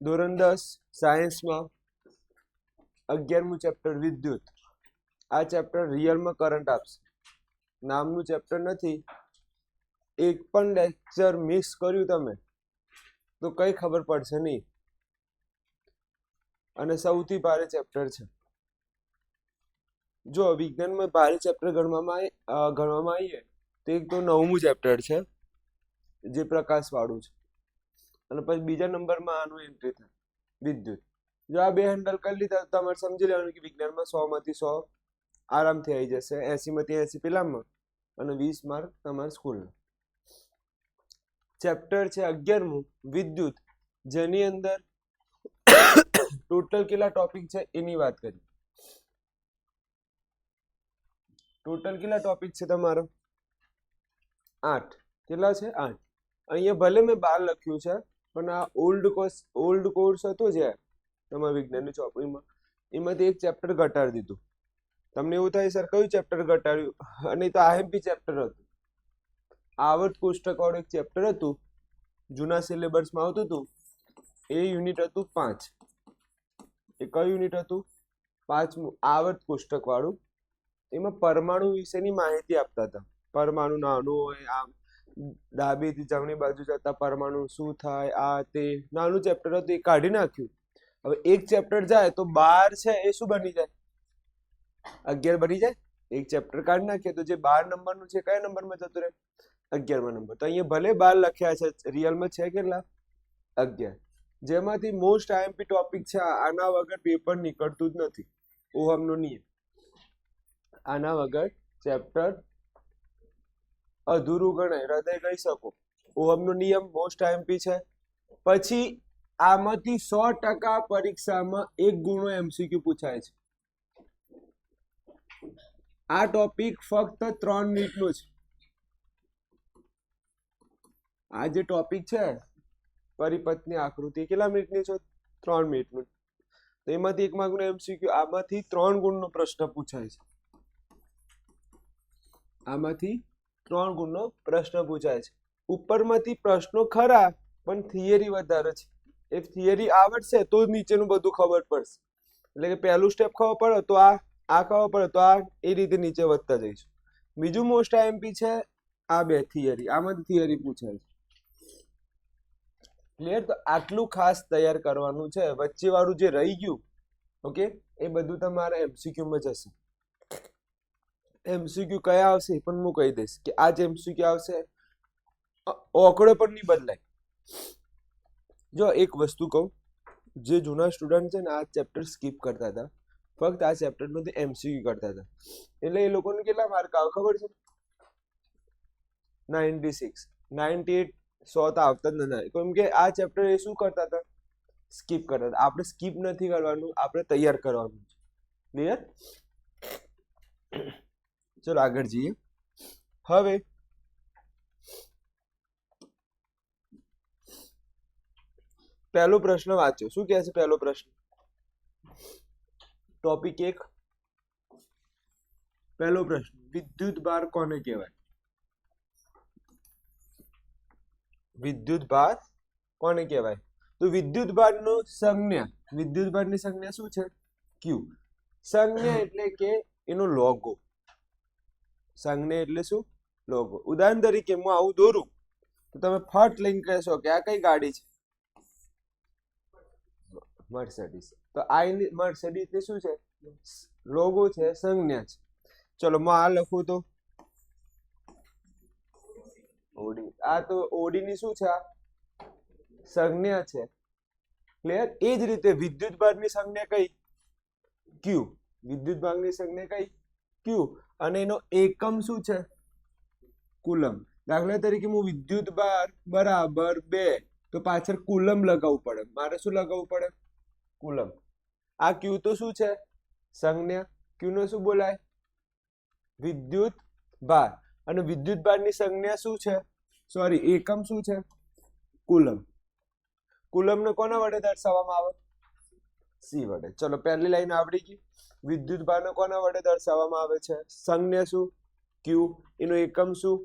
ધોરણ 10 સાયન્સમાં 11મું ચેપ્ટર વિદ્યુત. આ ચેપ્ટર રિયલમાં કરંટ આપશે. નામનું ચેપ્ટર નથી. એક પણ લેક્ચર મિસ કર્યું તમે તો કઈ ખબર પડશે નહીં. અને સૌથી ભારે ચેપ્ટર છે. જો વિજ્ઞાનમાં ભારે ચેપ્ટર ગણવામાં આવીએ તો એક તો 9મું ચેપ્ટર છે જે પ્રકાશવાળું છે. અને પછી બીજા નંબરમાં આનું એન્ટ્રી થાય વિદ્યુત. જો આ બે હેન્ડલ કરી લીધા તો તમારે સમજી લેવાનું કે વિજ્ઞાનમાં 100માંથી 100 આરામથી આવી જશે. 80માંથી 80 પેલામાં અને 20 માર્ક તમારા સ્કૂલના. ચેપ્ટર છે 11મું વિદ્યુત, જેની અંદર ટોટલ કેટલા ટોપિક છે એની વાત કરીએ. ટોટલ કેટલા ટોપિક છે તમારો? 8. કેટલા છે? 8. અહીંયા ભલે મેં 12 લખ્યું છે પણ આ ઓલ્ડ કોર્સ હતો જે તમારા વિજ્ઞાનની ચોપડીમાં એમાંથી એક ચેપ્ટર ઘટાડી દીધું. તમને એવું થાય સર કયું ચેપ્ટર ઘટાડ્યું? અને તો આઈએમપી ચેપ્ટર હતું. આવર્ત કોષ્ટક વાળું એક ચેપ્ટર હતું, જૂના સિલેબસમાં આવતું હતું. એ યુનિટ હતું 5. એ કયું યુનિટ હતું? 5મું આવર્ત કોષ્ટક વાળું. એમાં પરમાણુ વિશેની માહિતી આપતા હતા. પરમાણુ નાનું હોય, આમ ડાબીથી જમણી બાજુ જતા પરમાણુ શું થાય, આ તે નાનું ચેપ્ટર હતું, એ કાઢી નાખ્યું. હવે એક ચેપ્ટર જાય તો 12 છે એ શું બની જાય? 11 બની જાય. એક ચેપ્ટર કાઢી નાખીએ તો જે 12 નંબરનું છે કયા નંબરમાં જતું રહે? 11મા નંબર. તો અહીંયા ભલે 12 લખ્યા છે, રિયલમાં છે કેટલા? 11. જેમાંથી મોસ્ટ આઈએમપી ટોપિક છે. આના વગર પેપર નીકળતું જ નથી. ઓહમનો નિયમ. આના વગર ચેપ્ટર અધૂરું ગણાય, હૃદય કહી શકો. ઓહમનો નિયમ મોસ્ટ આઈએમપી છે. પછી આમાંથી 100% પરીક્ષામાં 1 ગુણનો એમસીક્યુ પૂછાય છે. આ ટોપિક ફક્ત 3 મિનિટનો છે. આ જે ટોપિક છે પરિપથની આકૃતિ કેટલા મિનિટની છે? 3 મિનિટનું. તો એમાંથી 1 માર્કનો એમસીક્યુ, આમાંથી 3 ગુણનો પ્રશ્ન પૂછાય છે. આમાંથી 3 ગુણનો પ્રશ્ન પૂછાય છે. ઉપરમાંથી પ્રશ્નો ખરા પણ થિયરી વધારે છે. એ થિયરી આવડશે તો નીચેનું બધું ખબર પડશે. એટલે કે પહેલું સ્ટેપ ખબર પડે તો આ ખબર પડે તો આ, એ રીતે નીચે વધતા જઈશું. બીજું મોસ્ટ આઈએમપી છે આ બે થિયરી. આમાંથી થિયરી પૂછાય છે. ક્લિયર? તો આટલું ખાસ તૈયાર કરવાનું છે. વચ્ચે વાળું જે રહી ગયું, ઓકે, એ બધું તમારા એમસીક્યુમાં જશે. એમસીક્યુ કયા આવશે પણ હું કહી દઈશ કે આ જે એમસીક્યુ આવશે ઓકડો પણ નહીં બદલાય. જો એક વસ્તુ કહું, જે જૂના સ્ટુડન્ટ છે ને આ ચેપ્ટર સ્કીપ કરતા હતા, ફક્ત આ ચેપ્ટરમાંથી એમસીક્યુ કરતા હતા, એટલે એ લોકોને કેટલા માર્ક આવે ખબર છે? 96, 98, 100 તો આવતા જ નથી. કેમ કે આ ચેપ્ટર એ શું કરતા હતા? સ્કીપ કરતા હતા. આપણે સ્કીપ નથી કરવાનું, આપણે તૈયાર કરવાનું છે. ક્લિયર? ચલો આગળ જઈએ. હવે પહેલો પ્રશ્ન વાંચો. શું કહે છે પહેલો પ્રશ્ન? ટોપિક 1, પહેલો પ્રશ્ન, વિદ્યુત ભાર કોને કહેવાય? વિદ્યુત ભાર કોને કહેવાય? તો વિદ્યુત ભારનો સંજ્ઞા, વિદ્યુત ભારની સંજ્ઞા શું છે? ક્યુ. સંજ્ઞા એટલે કે એનો લોગો. સંજ્ઞા એટલે શું? લોગો. ઉદાહરણ તરીકે હું આવું દોરું તો તમે ફટ લઈને કહેશો કે આ કઈ ગાડી છે? મર્સિડીઝ. તો આ મર્સિડીઝ ને શું છે? લોગો છે, સંજ્ઞા છે. ચલો હું આ લખું તો ઓડી. આ તો ઓડી ની શું છે? આ સંજ્ઞા છે. ક્લિયર? એ જ રીતે વિદ્યુત ભારની સંજ્ઞા કઈ? ક્યુ. વિદ્યુત ભારની સંજ્ઞા કઈ? ક્યુ. અને એનો એકમ શું છે? કુલમ. દાખલા તરીકે હું વિદ્યુત ભાર બરાબર 2 તો પાછળ કુલમ લગાવવું પડે. મારે શું લગાવવું પડે? કુલમ. આ ક્યુ તો શું છે? સંજ્ઞા. ક્યુ નો શું બોલાય? વિદ્યુત ભાર. અને વિદ્યુત ભારની સંજ્ઞા શું છે? સોરી, એકમ શું છે? કુલમ. કુલમને કોના વડે દર્શાવવામાં આવે? સી વડે. ચલો પહેલી લાઈન આવડી ગઈ. વિદ્યુત ભારને કોના વડે દર્શાવવામાં આવે છે? સંજ્ઞા શું? ક્યુ. એનો એકમ શું?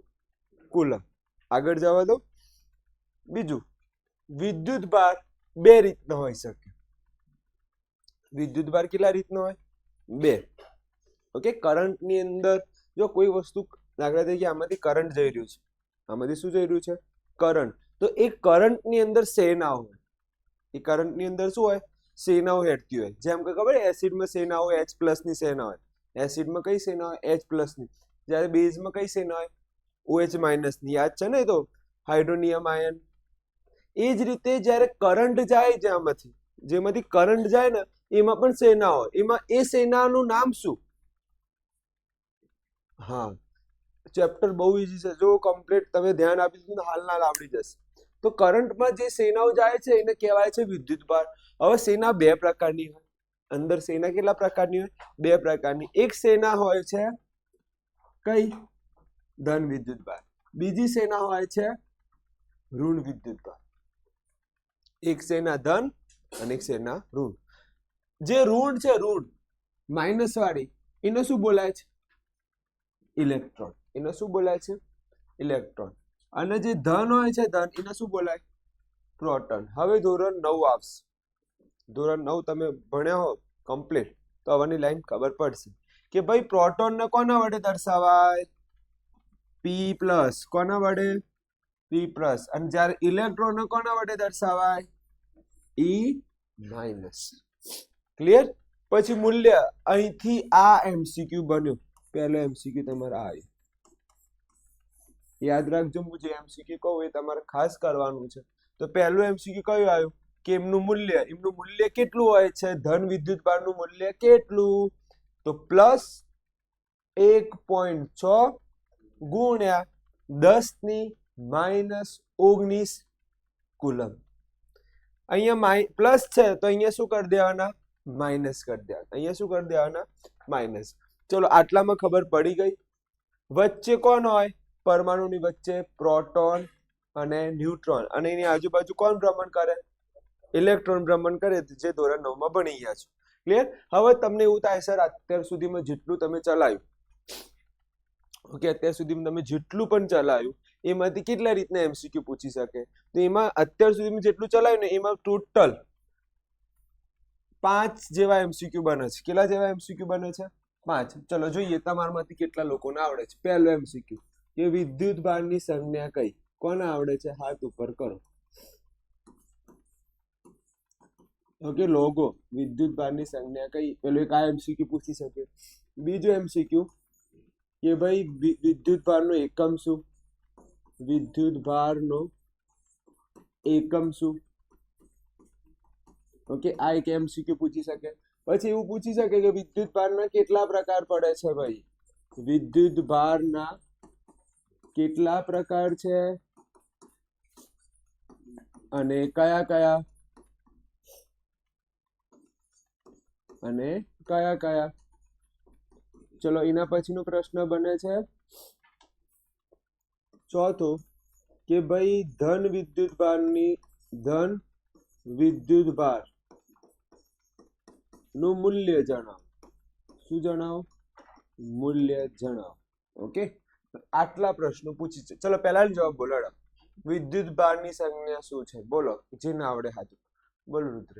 કુલમ. આગળ જવા દો. બીજું, વિદ્યુત ભાર બે રીતનો હોઈ શકે. વિદ્યુતભાર કેટલા રીતનો હોય? બે. ઓકે, કરંટની અંદર જો કોઈ વસ્તુ દાખલા તરીકે આમાંથી કરંટ જઈ રહ્યું છે, આમાંથી શું જઈ રહ્યું છે? કરંટ. તો એ કરંટની અંદર સેનાઓ હોય. એ કરંટની અંદર શું હોય? સેનાઓ હેઠતી હોય. જેમ કે ખબર એસિડમાં સેના હોય H+ ની સેના હોય. એસિડમાં કઈ સેના હોય? H+ ની. જ્યારે બેઝમાં કઈ સેના હોય? OH- ની. યાદ છે ને? તો હાઇડ્રોનિયમ આયન. એ જ રીતે જ્યારે કરંટ જાય જ્યાંમાંથી, જેમાંથી કરંટ જાય ને એમાં પણ સેના હોય. એમાં એ સેનાનું નામ શું? હા, ચેપ્ટર બહુ ઈઝી છે. જો કમ્પ્લીટ તમે ધ્યાન આપી દીધું ને હાલના આવડી જશે. તો કરંટમાં જે સેનાઓ જાય છે એને કહેવાય છે વિદ્યુતભાર. હવે સેના બે પ્રકારની હોય. અંદર સેના કેટલા પ્રકારની હોય? બે પ્રકારની. એક સેના હોય છે કઈ? ધન વિદ્યુતભાર. બીજી સેના હોય છે ઋણ વિદ્યુતભાર. એક સેના ધન અને એક સેના ઋણ. જે ઋણ છે, ઋણ માઇનસ વાળી, એને શું બોલાય છે? ઇલેક્ટ્રોન. એને શું બોલાય છે? ઇલેક્ટ્રોન. અને જે ધન હોય છે, ધન, એને શું બોલાય? પ્રોટોન. હવે ધોરણ 9 આવશે. ધોરણ 9 તમે ભણ્યા હો કમ્પ્લીટ તો આવવાની લાઈન ખબર પડશે કે ભાઈ પ્રોટોન ને કોના વડે દર્શાવાય? P+. કોના વડે? P+. અને જ્યારે ઇલેક્ટ્રોન ને કોના વડે દર્શાવાય? E-. ક્લિયર? પછી મૂલ્ય અહીંથી આ MCQ બન્યું. પહેલો MCQ તમારે આ યાદ રાખજો. હું જે MCQ કહું એ તમારે ખાસ કરવાનું છે. તો પહેલું MCQ કયું આવ્યું? કે એમનું મૂલ્ય કેટલું હોય છે? ધન વિદ્યુતભારનું મૂલ્ય કેટલું? તો +1.6 ગુણ્યા 10⁻⁻⁹ કુલમ. અહીંયા પ્લસ છે તો અહીંયા શું કરી દેવાના? માઇનસ કરી દેવાના. અહીંયા શું કરી દેવાના? માઇનસ. ચલો, આટલામાં ખબર પડી ગઈ. વચ્ચે કોણ હોય? પરમાણુની વચ્ચે પ્રોટોન અને ન્યુટ્રોન. અને એની આજુબાજુ કોણ ભ્રમણ કરે? ઇલેક્ટ્રોન ભ્રમણ કરે, જે ધોરણ 9 માં ભણી ગયા છો. ક્લિયર? હવે તમને એવું થાય સર અત્યાર સુધીમાં જેટલું તમે ચલાવ્યું, ઓકે, અત્યાર સુધીમાં તમે જેટલું પણ ચલાવ્યું એમાંથી કેટલા રીતના MCQ પૂછી શકે? તો એમાં અત્યાર સુધીમાં જેટલું ચલાવ્યું ને એમાં ટોટલ 5 જેવા MCQ બને છે. કેટલા જેવા MCQ બને છે? 5. ચલો જોઈએ તમારામાંથી કેટલા લોકોને આવડે છે. પહેલો MCQ કે વિદ્યુતભારની સંજ્ઞા કઈ? કોને આવડે છે? હાથ ઉપર કરો. ઓકે, લોગો વિદ્યુતભારની સંજ્ઞા કઈ? પેલો એક આ MCQ પૂછી શકે. બીજો MCQ કે ભાઈ વિદ્યુતભારનો એકમ શું? વિદ્યુતભારનો એકમ શું? ઓકે, આ એક MCQ પૂછી શકે. પછી એવું પૂછી શકે કે વિદ્યુતભારના કેટલા પ્રકાર પડે છે? ભાઈ વિદ્યુતભારના કેટલા પ્રકાર છે અને કયા કયા? અને કયા કયા? ચલો, એના પછીનો પ્રશ્ન બને છે ચોથો કે ભાઈ ધન વિદ્યુતભાર નું મૂલ્ય જણાવો. શું જણાવો? મૂલ્ય જણાવો. ઓકે, આટલા પ્રશ્નો પૂછી છે. ચલો, પહેલા જવાબ બોલાડો. વિદ્યુતભારની સંજ્ઞા શું છે? બોલો, જે ના આવડે હાથ. બોલો રુદ્ર.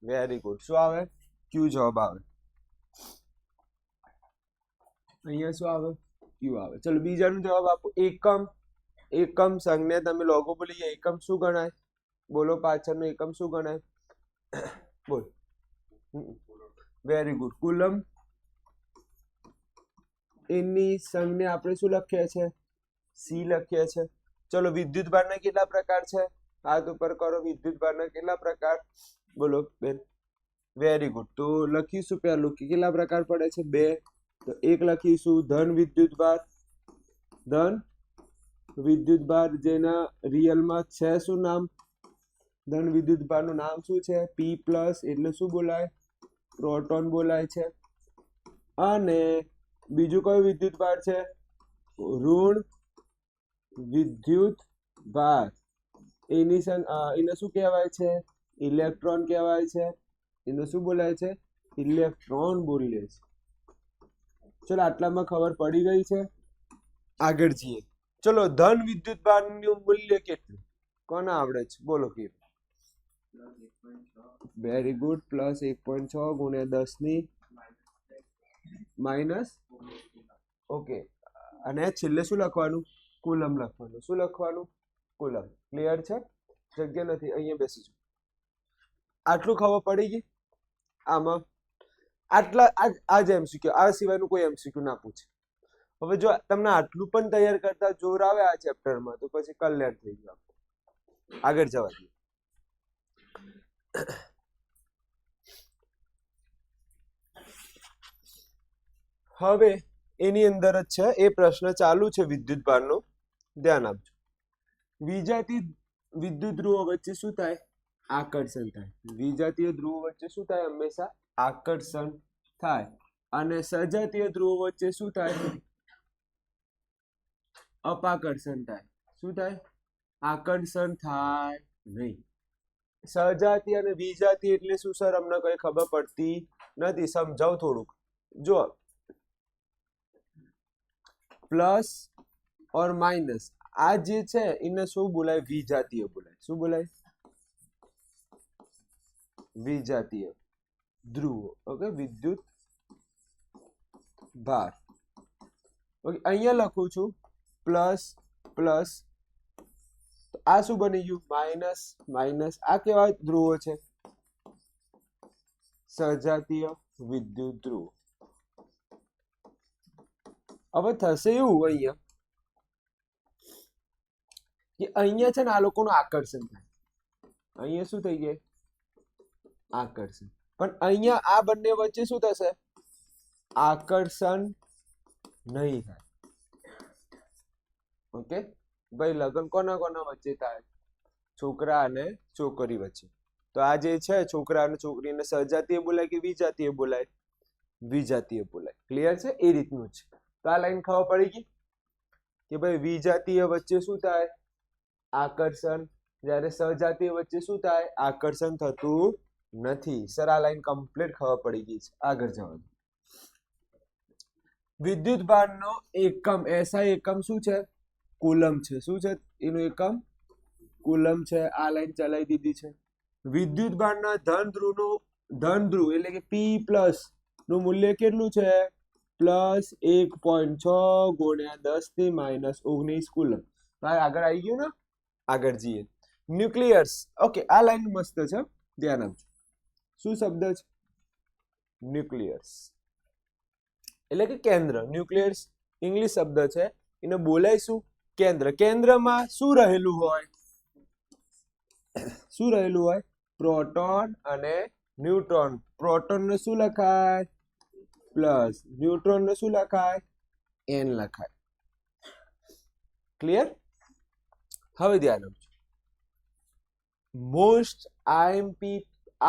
Very good. શું આવે? ક્યુ જવાબ આવે. અહીંયા શું આવે? ક્યુ આવે. ચલો, બીજાનો જવાબ આપો. એકમ સંજ્ઞા તમે લોગો બોલી ગયા. એકમ શું ગણાય? બોલો, પાછળનો એકમ શું ગણાય? બોલ. Very good. કુલમ. એની સંજ્ઞા આપણે શું લખીએ છે? સી લખીએ છે. ચલો, વિદ્યુતભારના કેટલા પ્રકાર છે? હાથ ઉપર કરો. વિદ્યુતભારના કેટલા પ્રકાર? બોલો બેન. Very good. તો લખીશું પહેલું કે કેટલા પ્રકાર પડે છે? 2. તો એક લખીશું ધન વિદ્યુતભાર જેના રિયલમાં છે શું નામ? ધન વિદ્યુતભારનું નામ શું છે? P+. એટલે શું બોલાય? પ્રોટોન બોલાય છે. અને બીજું કયું વિદ્યુતભાર છે? ઋણ વિદ્યુતભાર. એને શું કહેવાય છે? ઇલેક્ટ્રોન કહેવાય છે. એને શું બોલાય છે? ઇલેક્ટ્રોન બોલીએ છે. ચલો, આટલામાં ખબર પડી ગઈ છે. આગળ જઈએ. ચલો, ધન વિદ્યુતભારનું મૂલ્ય કેટલું? કોને આવડે છે? બોલો કે વેરી ગુડ, પ્લસ 1.6 ગુણ્યા 10 ની માઇનસ, ઓકે, અને છેલ્લે શું લખવાનું? કુલમ લખવાનું. શું લખવાનું? કુલમ. ક્લિયર છે? જગ્યા નથી, અહીંયા બેસીશું. આટલું ખબર પડી ગઈ આમાં? આટલા આ જ એમસીક્યુ, આ સિવાયનું કોઈ એમસીક્યુ ના પૂછે. હવે જો તમને આટલું પણ તૈયાર કરતા જોર આવે આ ચેપ્ટરમાં તો પછી કલ્યાણ થઈ ગયું. આગળ જવા દઈએ. હવે એની અંદર જ છે, એ પ્રશ્ન ચાલુ છે વિદ્યુત ભારનો, ધ્યાન આપજો. વિજાતીય વિદ્યુત ધ્રુવો વચ્ચે શું થાય? આકર્ષણ થાય. વિજાતીય ધ્રુવો વચ્ચે શું થાય? હંમેશા આકર્ષણ થાય. અને સજાતીય ધ્રુવો વચ્ચે શું થાય? અપાકર્ષણ થાય. શું થાય? આકર્ષણ થાય નહીં. સજાતીય અને વિજાતીય એટલે શું સર? અમને કઈ ખબર પડતી નથી, સમજાવ થોડુંક. જો પ્લસ ઓર માઇનસ આ જે છે એને શું બોલાય? વિજાતીય બોલાય. શું બોલાય? વિજાતીય ધ્રુવો. ઓકે, વિદ્યુત ભાર. ઓકે, અહીંયા લખું છું પ્લસ પ્લસ, આ શું બની ગયું? Minus minus. આ કેવા ધ્રુવો છે? સજાતીય વિદ્યુત ધ્રુવો. હવે થશે એવું અહીંયા કે અહીંયા છે ને આ લોકોનું આકર્ષણ થાય. અહીંયા શું થઈ જાય? આકર્ષણ. પણ અહીંયા આ બંને વચ્ચે શું થશે? આકર્ષણ નહીં થાય. ઓકે ભાઈ, લગ્ન કોના કોના વચ્ચે થાય? છોકરા અને છોકરી વચ્ચે. તો આ જે છે છોકરા અને છોકરીને સજાતીય બોલાય કે વિજાતીય બોલાય? વિજાતીય બોલાય. ક્લિયર છે? એ રીતનું છે. તો આ લાઈન ખબર પડી ગઈ કે ભાઈ વિજાતીય વચ્ચે શું થાય? આકર્ષણ. જ્યારે સજાતીય વચ્ચે શું થાય? આકર્ષણ થતું નથી. સર આ લાઈન કમ્પ્લીટ ખબર પડી ગઈ છે. આગળ જવાનું. વિદ્યુત ભારનો એકમ, એસઆઈ એકમ શું છે? કુલમ છે. શું છે એનું એકમ? કુલમ છે. આ લાઈન ચલાવી દીધી છે. વિદ્યુત ભારના ધન ધ્રુવ એટલે કે P+ નું મૂલ્ય કેટલું છે? પ્લસ 1.6 ગુણ્યા 10 ની માઇનસ 19 કુલમ. આગળ આવી ગયું ને? આગળ જઈએ. ન્યુક્લિયસ. ઓકે, આ લાઈન મસ્ત છે, ધ્યાન આપજો. શું શબ્દ છે? ન્યુક્લિયસ એટલે કે કેન્દ્ર. ન્યુક્લિયસ ઇંગ્લિશ શબ્દ છે, એને બોલાય શું? કેન્દ્ર. કેન્દ્રમાં શું રહેલું હોય? શું રહેલું હોય? પ્રોટોન અને ન્યુટ્રોન. પ્રોટોન ને શું લખાય? પ્લસ. ન્યુટ્રોન ને શું લખાય? n લખાય. ક્લિયર? હવે ધ્યાન આપજો. મોસ્ટ આઈએમપી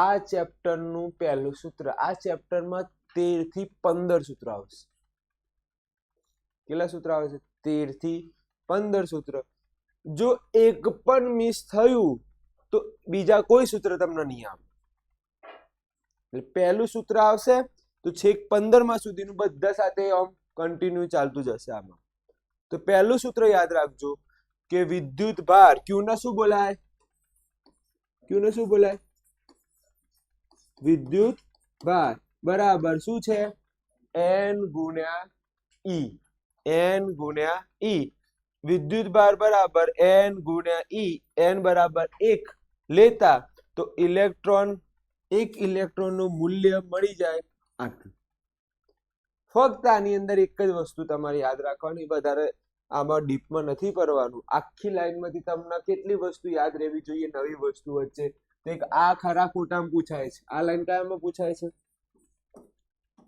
આ ચેપ્ટર નું પહેલું સૂત્ર. આ ચેપ્ટરમાં 13 થી 15 સૂત્ર આવશે. કેટલા સૂત્ર આવે છે? 13 થી 15 સૂત્ર. જો એક પણ મિસ થયું તો બીજા કોઈ સૂત્ર તમને નહીં આવે. એટલે પહેલું સૂત્ર આવશે તો છેક 15માં સુધીનું બધા સાથે કન્ટિન્યુ ચાલતું જશે આમાં. તો પહેલું સૂત્ર યાદ રાખજો કે વિદ્યુત ભાર Q ને શું બોલાય? Q ને શું બોલાય? વિદ્યુત ભાર બરાબર શું છે? N ગુણ્યા E. N ગુણ્યા E. વિદ્યુત ભાર બરાબર N ગુણ્યા E. N બરાબર 1 લેતા તો એક ઇલેક્ટ્રોનનું મૂલ્ય મળી જાય આટલું. ફક્ત આની અંદર એક જ વસ્તુ તમારે યાદ રાખવાની, વધારે આમાં ડીપમાં નથી કરવાનું. આખી લાઈનમાંથી તમને કેટલી વસ્તુ યાદ રહેવી જોઈએ નવી વસ્તુ વચ્ચે? તો એક આ ખરા ખોટામાં પૂછાય છે. આ લાઈન કયામાં પૂછાય છે?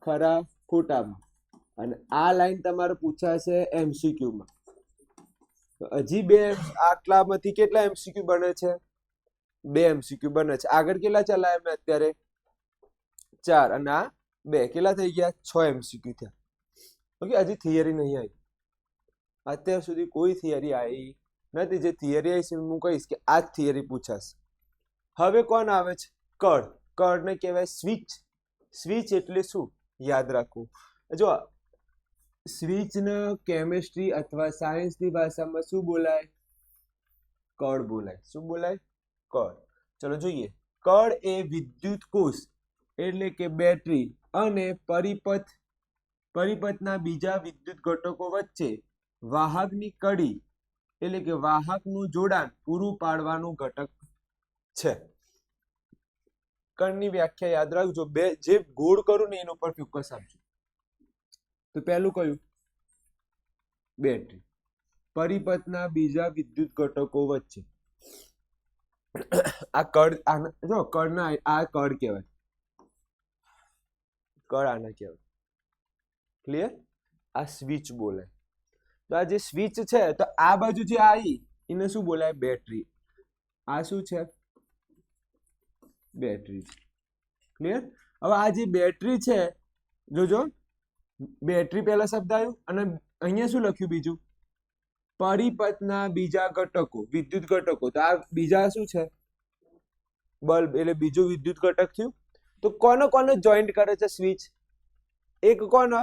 ખરા ખોટામાં. અને આ લાઈન તમારે પૂછાય છે એમસીક્યુમાં. હજી બે આટલામાંથી કેટલા એમસીક્યુ બને છે? 2 એમસીક્યુ બને છે. આગળ કેટલા ચલાયા મેં અત્યારે? 4 અને આ 2 કેટલા થઈ ગયા? 6 એમસીક્યુ થયા. ઓકે, હજી થિયરી નહીં આવી. અત્યાર સુધી કોઈ થિયરી આવી નથી. જે થિયરી આવી છે હું કહીશ કે આ જ થિયરી પૂછાશે. હવે કોણ આવે છે? કળ. કળને કહેવાય સ્વિચ. સ્વિચ એટલે શું? યાદ રાખવું. જો સ્વિચને કેમિસ્ટ્રી અથવા સાયન્સની ભાષામાં શું બોલાય? કળ બોલાય. શું બોલાય? કળ. ચલો જોઈએ. કળ એ વિદ્યુત કોષ એટલે કે બેટરી અને પરિપથના બીજા વિદ્યુત ઘટકો વચ્ચે વાહકની કડી એટલે કે વાહકનું જોડાણ પૂરું પાડવાનું ઘટક છે. કણની વ્યાખ્યા યાદ રાખજો. બે જે ગોળ કરું ને એના પર ફોકસ આપજો. તો પહેલું કયું? બેટરી. પરિપથના બીજા વિદ્યુત ઘટકો વચ્ચે આ કળ જો કળના આ કળ કહેવાય. કળ આને કહેવાય. ક્લિયર? આ સ્વિચ બોલાય. તો આ જે સ્વિચ છે તો આ બાજુ જે આવી એને શું બોલાય? બેટરી. આ શું છે? બેટરી. ક્લિયર? હવે આ જે બેટરી છે જોજો, બેટરી પહેલા શબ્દ આવ્યું અને અહીંયા શું લખ્યું બીજું? પરિપથના બીજા ઘટકો, વિદ્યુત ઘટકો. તો આ બીજા શું છે? બલ્બ એટલે બીજું વિદ્યુત ઘટક થયું. તો કોનો જોઈન્ટ કરે છે સ્વિચ? એક કોનો?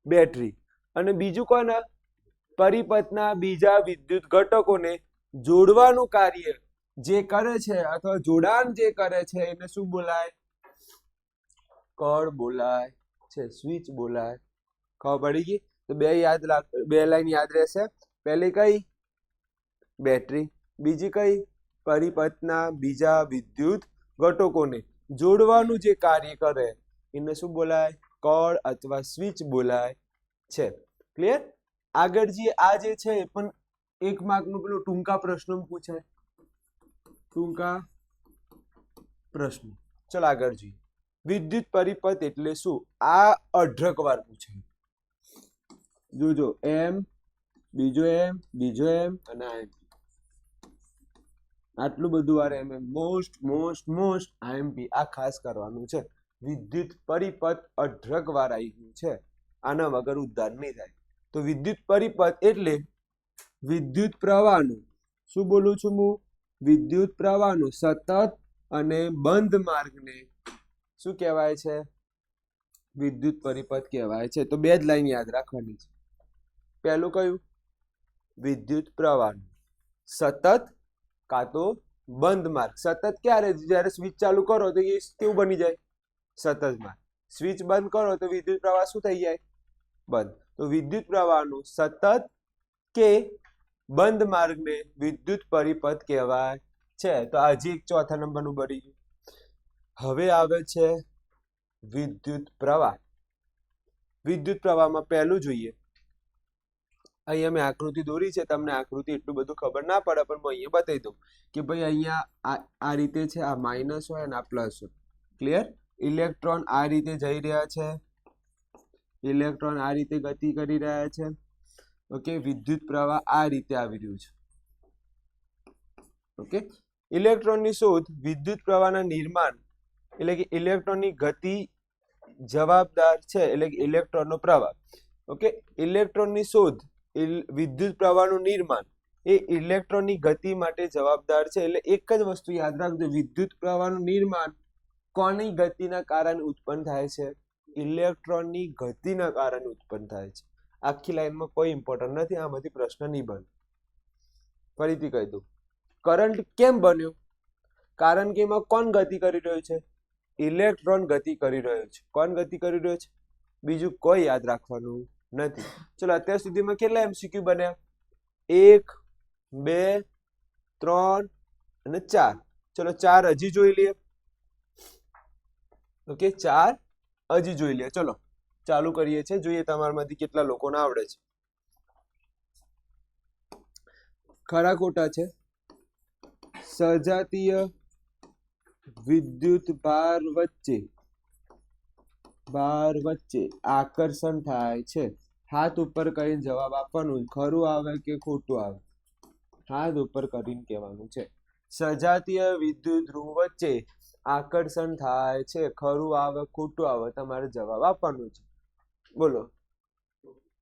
બેટરી. અને બીજું કોનો? પરિપથના બીજા વિદ્યુત ઘટકોને જોડવાનું કાર્ય જે કરે છે અથવા જોડાણ જે કરે છે એને શું બોલાય? કળ બોલાય છે, સ્વિચ બોલાય. ખબર પડી ગઈ? તો બે લાઈન યાદ રહેશે. પહેલી કઈ? બેટરી. બીજી કઈ? પરિપથના બીજા વિદ્યુત ઘટકોને જોડવાનું જે કાર્ય કરે એને શું બોલાય? કળ અથવા સ્વિચ બોલાય છે. ક્લિયર? આગળ જે આ જે છે એ પણ 1 માર્કનું પેલું ટૂંકા પ્રશ્નો પૂછાય. ટૂંકા પ્રશ્નો. ચલો આગળ જોઈએ. વિદ્યુત પરિપથ એટલે શું? આ 18 વાર પૂછાય. જોજો, એમ, બીજો એમ, બીજો એમ અને આ એમ. આટલું બધું વાર એમ. મોસ્ટ આઈએમપી આ ખાસ કરવાનું છે. વિદ્યુત પરિપથ 18 વાર આવી ગયું છે. આના વગર ઉદ્ધાર નહીં થાય. તો વિદ્યુત પરિપથ એટલે વિદ્યુત પ્રવાહનું, શું બોલું છું હું? વિદ્યુત પ્રવાહનું સતત અને બંધ માર્ગને શું કહેવાય છે? વિદ્યુત પરિપથ કહેવાય છે. તો બે જ લાઈન યાદ રાખવાની છે. પહેલું કયું? વિદ્યુત પ્રવાહનું સતત કાં તો બંધ માર્ગ. સતત ક્યારે? જ્યારે સ્વિચ ચાલુ કરો તો એ કેવું બની જાય? સતત માર્ગ. સ્વિચ બંધ કરો તો વિદ્યુત પ્રવાહ શું થઈ જાય? બંધ. તો વિદ્યુત પ્રવાહનું સતત કે બંધ માર્ગને વિદ્યુત પરિપથ કહેવાય છે. તો હજી એક ચોથા નંબરનું બની ગયું. હવે આવે છે વિદ્યુત પ્રવાહ. વિદ્યુત પ્રવાહમાં પહેલું જોઈએ. અહીંયા મેં આકૃતિ દોરી છે. તમને આકૃતિ એટલું બધું ખબર ના પડે પણ હું અહીંયા બતાવી દઉં કે ભાઈ અહીંયા આ રીતે છે, આ માઇનસ હોય અને આ પ્લસ હોય. ક્લિયર? ઇલેક્ટ્રોન આ રીતે જઈ રહ્યા છે, ઇલેક્ટ્રોન આ રીતે ગતિ કરી રહ્યા છે. ઓકે, વિદ્યુત પ્રવાહ આ રીતે આવી રહ્યું છે. ઓકે, ઇલેક્ટ્રોનની શોધ વિદ્યુત પ્રવાહના નિર્માણ એટલે કે ઇલેક્ટ્રોનની ગતિ જવાબદાર છે, એટલે કે ઇલેક્ટ્રોનનો પ્રવાહ. ઓકે, ઇલેક્ટ્રોનની શોધ, વિદ્યુત પ્રવાહનું નિર્માણ એ ઇલેક્ટ્રોનની ગતિ માટે જવાબદાર છે. એટલે એક જ વસ્તુ યાદ રાખજો, વિદ્યુત પ્રવાહનું નિર્માણ કોની ગતિના કારણે ઉત્પન્ન થાય છે? ઇલેક્ટ્રોનની ગતિના કારણે ઉત્પન્ન થાય છે. આખી લાઈનમાં કોઈ ઇમ્પોર્ટન્ટ નથી. આમાંથી પ્રશ્ન નહીં બને. ફરીથી કહી દઉં, કરંટ કેમ બન્યો? કારણ કે એમાં કોણ ગતિ કરી રહ્યું છે? ઇલેક્ટ્રોન ગતિ કરી રહ્યો છે. કોણ ગતિ કરી રહ્યો છે? બીજું કોઈ યાદ રાખવાનું નથી. ચલો, અત્યાર સુધીમાં કેટલા MCQ બન્યા? 1, 2, 3 અને 4. ચલો 4 હજી જોઈ લઈએ. ઓકે, 4 હજી જોઈ લઈએ. ચલો ચાલુ કરીએ છીએ. જોઈએ તમારામાંથી કેટલા લોકોને આવડે છે. ખરા ખોટા છે? સજાતીય વિદ્યુત ભાર વચ્ચે આકર્ષણ થાય છે. હાથ ઉપર કરીને જવાબ આપવાનું. ખરું આવે કે ખોટું આવે? હાથ ઉપર કરીને કહેવાનું છે. સજાતીય વિદ્યુત ધ્રુવ વચ્ચે આકર્ષણ થાય છે. ખરું આવે ખોટું આવે તમારે જવાબ આપવાનું છે. બોલો.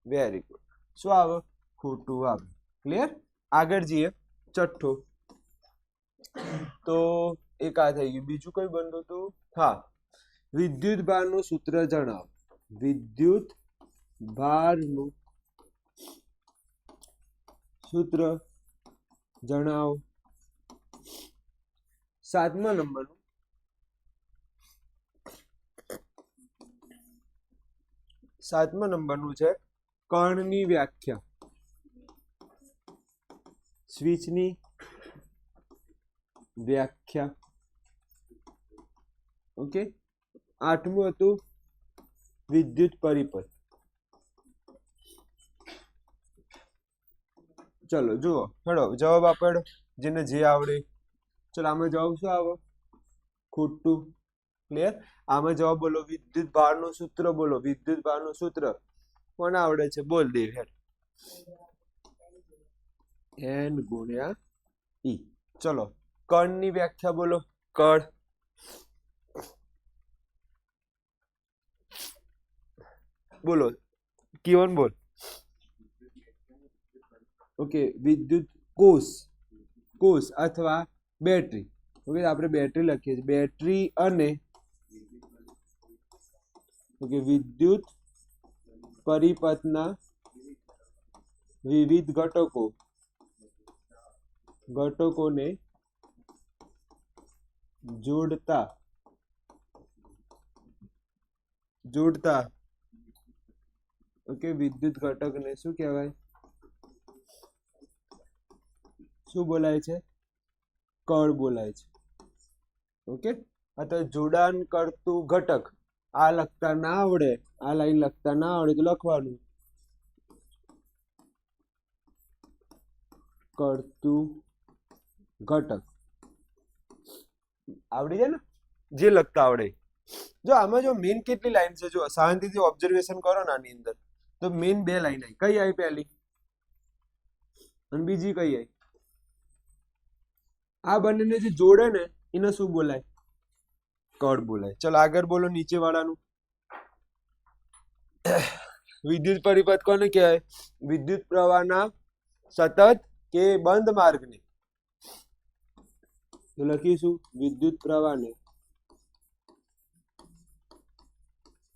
Very good. શું આવે? ખોટું આવે. ક્લિયર? આગળ જઈએ. છઠ્ઠો તો એક આ થઈ ગયું. બીજું કઈ બનતું હતું? હા, વિદ્યુત ભારનું સૂત્ર જણાવો. વિદ્યુત ભારનું સૂત્ર જણાવો. 7મા નંબરનું 7મા નંબરનું છે કર્ણની વ્યાખ્યા, સ્વિચની વ્યાખ્યા. ઓકે, 8મું હતું વિદ્યુત પરિપથ. ચલો જુઓ, હેડો જવાબ આપેડો જેને જે આવડે. ચલો આમાં જવાબ શું આવે? ખોટું. ક્લિયર? આમાં જવાબ બોલો, વિદ્યુત ભારનું સૂત્ર બોલો. વિદ્યુત ભારનું સૂત્ર કોને આવડે છે? બોલ દેવ હેડ. N ગુણ્યા E. ચલો કણની વ્યાખ્યા બોલો. કણ બોલો, કિવન બોલ. ઓકે, વિદ્યુત કોષ, કોષ અથવા બેટરી. ઓકે, આપણે બેટરી લખીએ છીએ. બેટરી અને ઓકે વિદ્યુત પરિપથના વિવિધ ઘટકોને જોડતા ઓકે વિદ્યુત ઘટકને શું કહેવાય? શું બોલાય છે? કણ બોલાય છે. ઓકે, અથવા જોડાણ કરતું ઘટક. આ લખતા ના આવડે, આ લાઈન લખતા ના આવડે તો લખવાનું કરતું ઘટક. આવડી જાય ને જે લખતા આવડે. જો આમાં જો મેઇન કેટલી લાઈન છે, જો શાંતિથી ઓબ્ઝર્વેશન કરો ને આની અંદર, તો મેઇન 2 લાઈન આવી. કઈ આવી? પહેલી અને બીજી કઈ આવી? આ બંનેને જે જોડે ને એને શું બોલાય? કણ બોલાય. ચલો આગળ બોલો નીચે વાળાનું. વિદ્યુત પરિપથ કોને કહેવાય? વિદ્યુત પ્રવાહના સતત કે બંધ માર્ગને. તો લખીશું વિદ્યુત પ્રવાહને